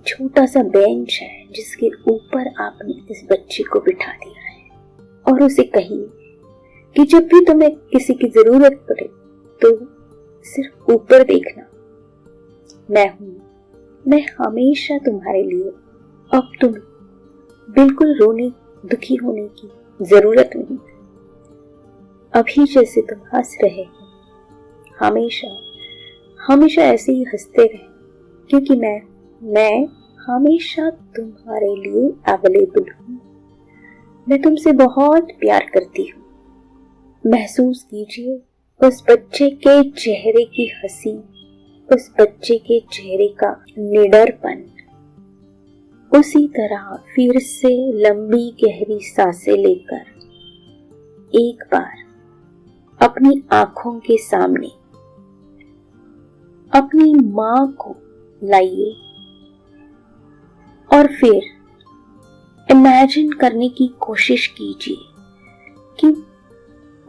छोटा सा बेंच है जिसके ऊपर आपने इस बच्चे को बिठा दिया है, और उसे कहिए कि जब भी तुम्हें किसी की जरूरत पड़े तो सिर्फ ऊपर देखना, मैं हूं, मैं हमेशा तुम्हारे लिए। अब तुम बिल्कुल रोने, दुखी होने की जरूरत नहीं। अभी जैसे तुम हंस रहे हो, हमेशा हमेशा ऐसे ही हंसते रहे, क्योंकि मैं हमेशा तुम्हारे लिए अवेलेबल हूं। मैं तुमसे बहुत प्यार करती हूं। महसूस कीजिए उस बच्चे के चेहरे की हंसी, उस बच्चे के चेहरे का निडरपन। उसी तरह फिर से लंबी गहरी सांसें लेकर एक बार अपनी आंखों के सामने अपनी मां को लाइए और फिर इमेजिन करने की कोशिश कीजिए कि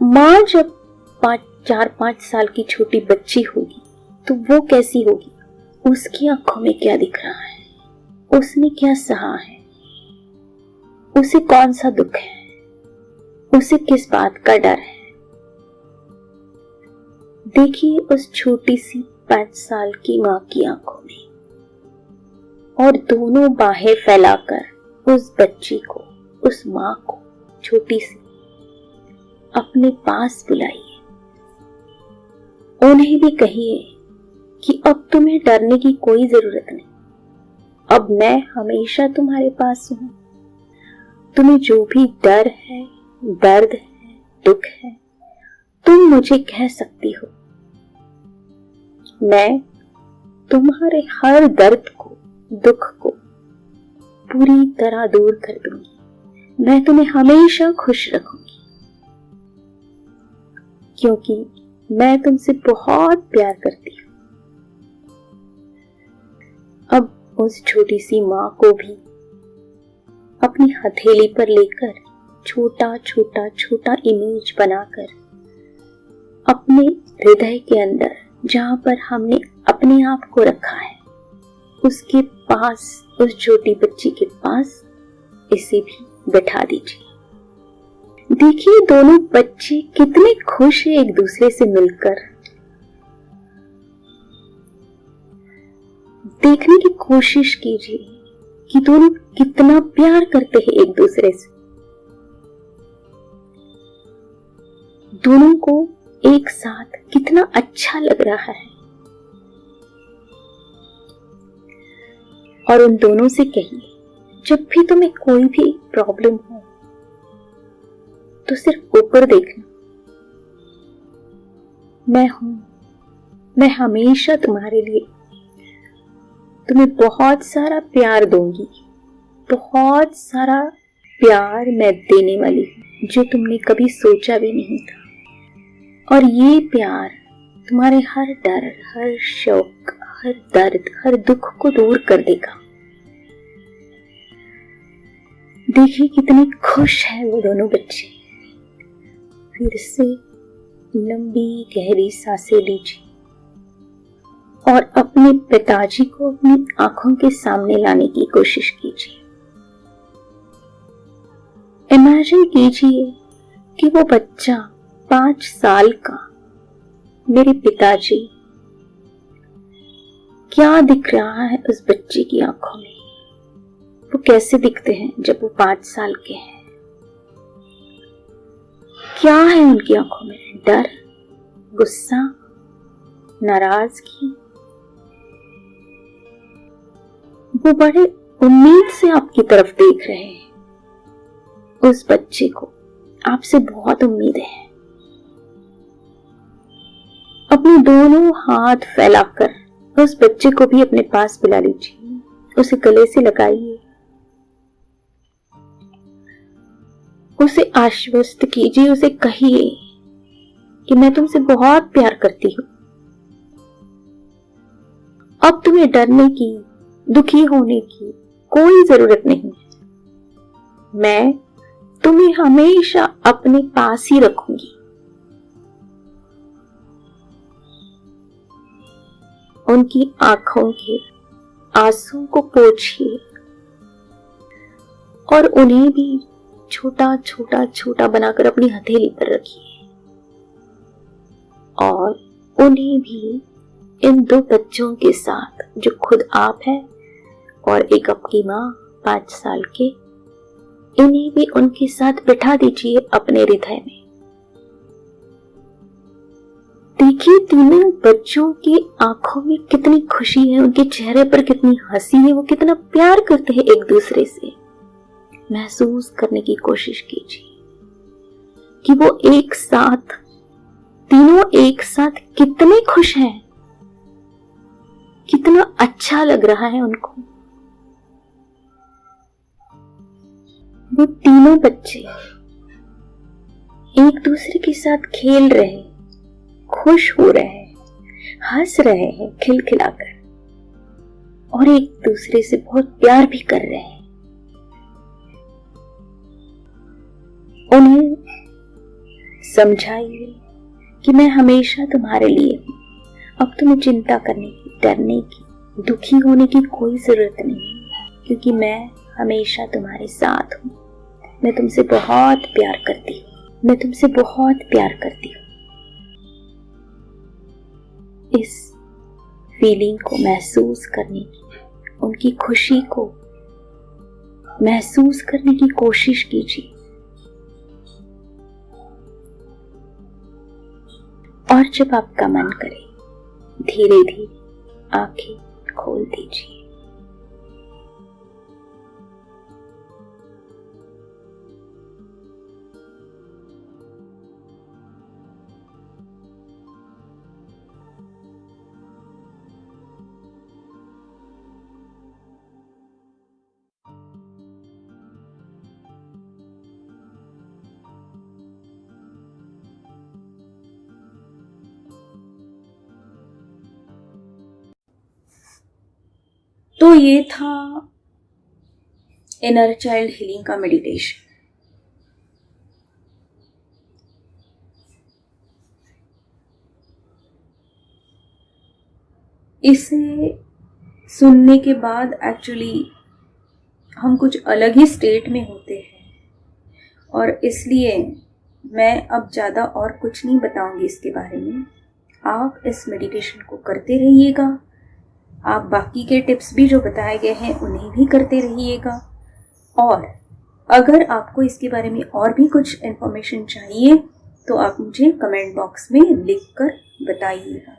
मां जब 4-5 साल की छोटी बच्ची होगी तो वो कैसी होगी, उसकी आंखों में क्या दिख रहा है, उसने क्या सहा है, उसे कौन सा दुख है, उसे किस बात का डर है। देखिए उस छोटी सी 5 साल की मां की आंखों में, और दोनों बाहें फैलाकर उस बच्ची को, उस मां को छोटी सी अपने पास बुलाइए। उन्हें भी कहिए कि अब तुम्हें डरने की कोई जरूरत नहीं। अब मैं हमेशा तुम्हारे पास हूं। तुम्हें जो भी डर है, दर्द है, दुख है, तुम मुझे कह सकती हो। मैं तुम्हारे हर दर्द को, दुख को पूरी तरह दूर कर दूंगी। मैं तुम्हें हमेशा खुश रखूंगी, क्योंकि मैं तुमसे बहुत प्यार करती हूं। अब उस छोटी सी मां को भी अपनी हथेली पर लेकर छोटा छोटा छोटा इमेज बनाकर अपने हृदय के अंदर, जहां पर हमने अपने आप को रखा है, उसके पास, उस छोटी बच्ची के पास इसे भी बैठा दीजिए। देखिए दोनों बच्चे कितने खुश हैं एक दूसरे से मिलकर। देखने की कोशिश कीजिए कि दोनों कितना प्यार करते हैं एक दूसरे से। दोनों को एक साथ कितना अच्छा लग रहा है। और उन दोनों से कहिए, जब भी तुम्हें कोई भी प्रॉब्लम हो तो सिर्फ ऊपर देखना, मैं हूं, मैं हमेशा तुम्हारे लिए, तुम्हें बहुत सारा प्यार दूंगी। बहुत सारा प्यार मैं देने वाली हूं जो तुमने कभी सोचा भी नहीं था। और ये प्यार तुम्हारे हर डर, हर शौक, हर दर्द, हर दुख को दूर कर देगा। देखिए कितने खुश है वो दोनों बच्चे। फिर से लंबी गहरी सांसें लीजिए और अपने पिताजी को अपनी आंखों के सामने लाने की कोशिश कीजिए। इमेजिन कीजिए कि वो बच्चा 5 साल का, मेरे पिताजी, क्या दिख रहा है उस बच्चे की आंखों में? वो कैसे दिखते हैं जब वो 5 साल के हैं? क्या है उनकी आंखों में? डर, गुस्सा, नाराजगी? वो बड़े उम्मीद से आपकी तरफ देख रहे हैं। उस बच्चे को आपसे बहुत उम्मीद है। अपने दोनों हाथ फैलाकर उस बच्चे को भी अपने पास बुला लीजिए, उसे गले से लगाइए, उसे आश्वस्त कीजिए, उसे कहिए कि मैं तुमसे बहुत प्यार करती हूं। अब तुम्हें डरने की, दुखी होने की कोई जरूरत नहीं है। मैं तुम्हें हमेशा अपने पास ही रखूंगी। उनकी आंखों के आंसू को पोंछिए और उन्हें भी छोटा छोटा छोटा बनाकर अपनी हथेली पर रखिए और उन्हें भी इन 2 बच्चों के साथ, जो खुद आप हैं और एक आपकी माँ 5 साल के, इन्हें भी उनके साथ बिठा दीजिए अपने हृदय में। देखिए तीनों बच्चों की आंखों में कितनी खुशी है, उनके चेहरे पर कितनी हंसी है, वो कितना प्यार करते हैं एक दूसरे से। महसूस करने की कोशिश कीजिए कि वो एक साथ, तीनों एक साथ कितने खुश हैं, कितना अच्छा लग रहा है उनको। वो तीनों बच्चे एक दूसरे के साथ खेल रहे, खुश हो रहे हैं, हंस रहे हैं खिलखिलाकर और एक दूसरे से बहुत प्यार भी कर रहे हैं। उन्हें समझाइए कि मैं हमेशा तुम्हारे लिए हूं। अब तुम्हें चिंता करने की, डरने की, दुखी होने की कोई जरूरत नहीं, क्योंकि मैं हमेशा तुम्हारे साथ हूं। मैं तुमसे बहुत प्यार करती हूँ, मैं तुमसे बहुत प्यार करती हूँ। इस फीलिंग को महसूस करने की, उनकी खुशी को महसूस करने की कोशिश कीजिए और जब आपका मन करे धीरे धीरे आंखें खोल दीजिए। तो ये था इनर चाइल्ड हीलिंग का मेडिटेशन। इसे सुनने के बाद एक्चुअली हम कुछ अलग ही स्टेट में होते हैं और इसलिए मैं अब ज़्यादा और कुछ नहीं बताऊंगी इसके बारे में। आप इस मेडिटेशन को करते रहिएगा। आप बाकी के टिप्स भी जो बताए गए हैं उन्हें भी करते रहिएगा और अगर आपको इसके बारे में और भी कुछ इन्फॉर्मेशन चाहिए तो आप मुझे कमेंट बॉक्स में लिख कर बताइएगा,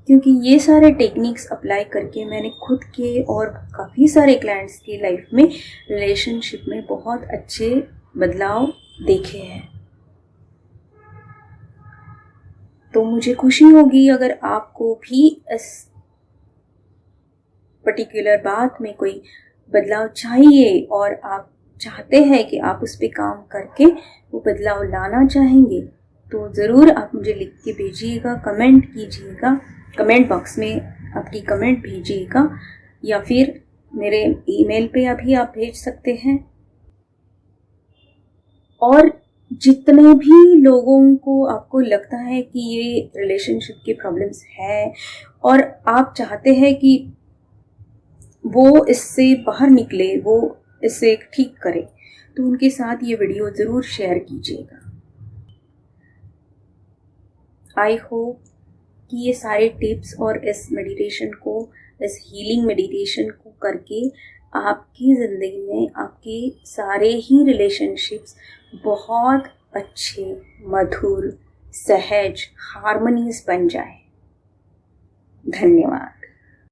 क्योंकि ये सारे टेक्निक्स अप्लाई करके मैंने खुद के और काफ़ी सारे क्लाइंट्स की लाइफ में, रिलेशनशिप में बहुत अच्छे बदलाव देखे हैं। तो मुझे खुशी होगी अगर आपको भी इस पर्टिकुलर बात में कोई बदलाव चाहिए और आप चाहते हैं कि आप उस पर काम करके वो बदलाव लाना चाहेंगे, तो ज़रूर आप मुझे लिख के भेजिएगा, कमेंट कीजिएगा, कमेंट बॉक्स में आपकी कमेंट भेजिएगा, या फिर मेरे ईमेल पे अभी आप भेज सकते हैं। और जितने भी लोगों को आपको लगता है कि ये रिलेशनशिप की प्रॉब्लम्स है और आप चाहते हैं कि वो इससे बाहर निकले, वो इससे ठीक करे, तो उनके साथ ये वीडियो ज़रूर शेयर कीजिएगा। आई होप कि ये सारे टिप्स और इस मेडिटेशन को, इस हीलिंग मेडिटेशन को करके आपकी ज़िंदगी में आपके सारे ही रिलेशनशिप्स बहुत अच्छे, मधुर, सहज, हार्मोनियस बन जाए। धन्यवाद।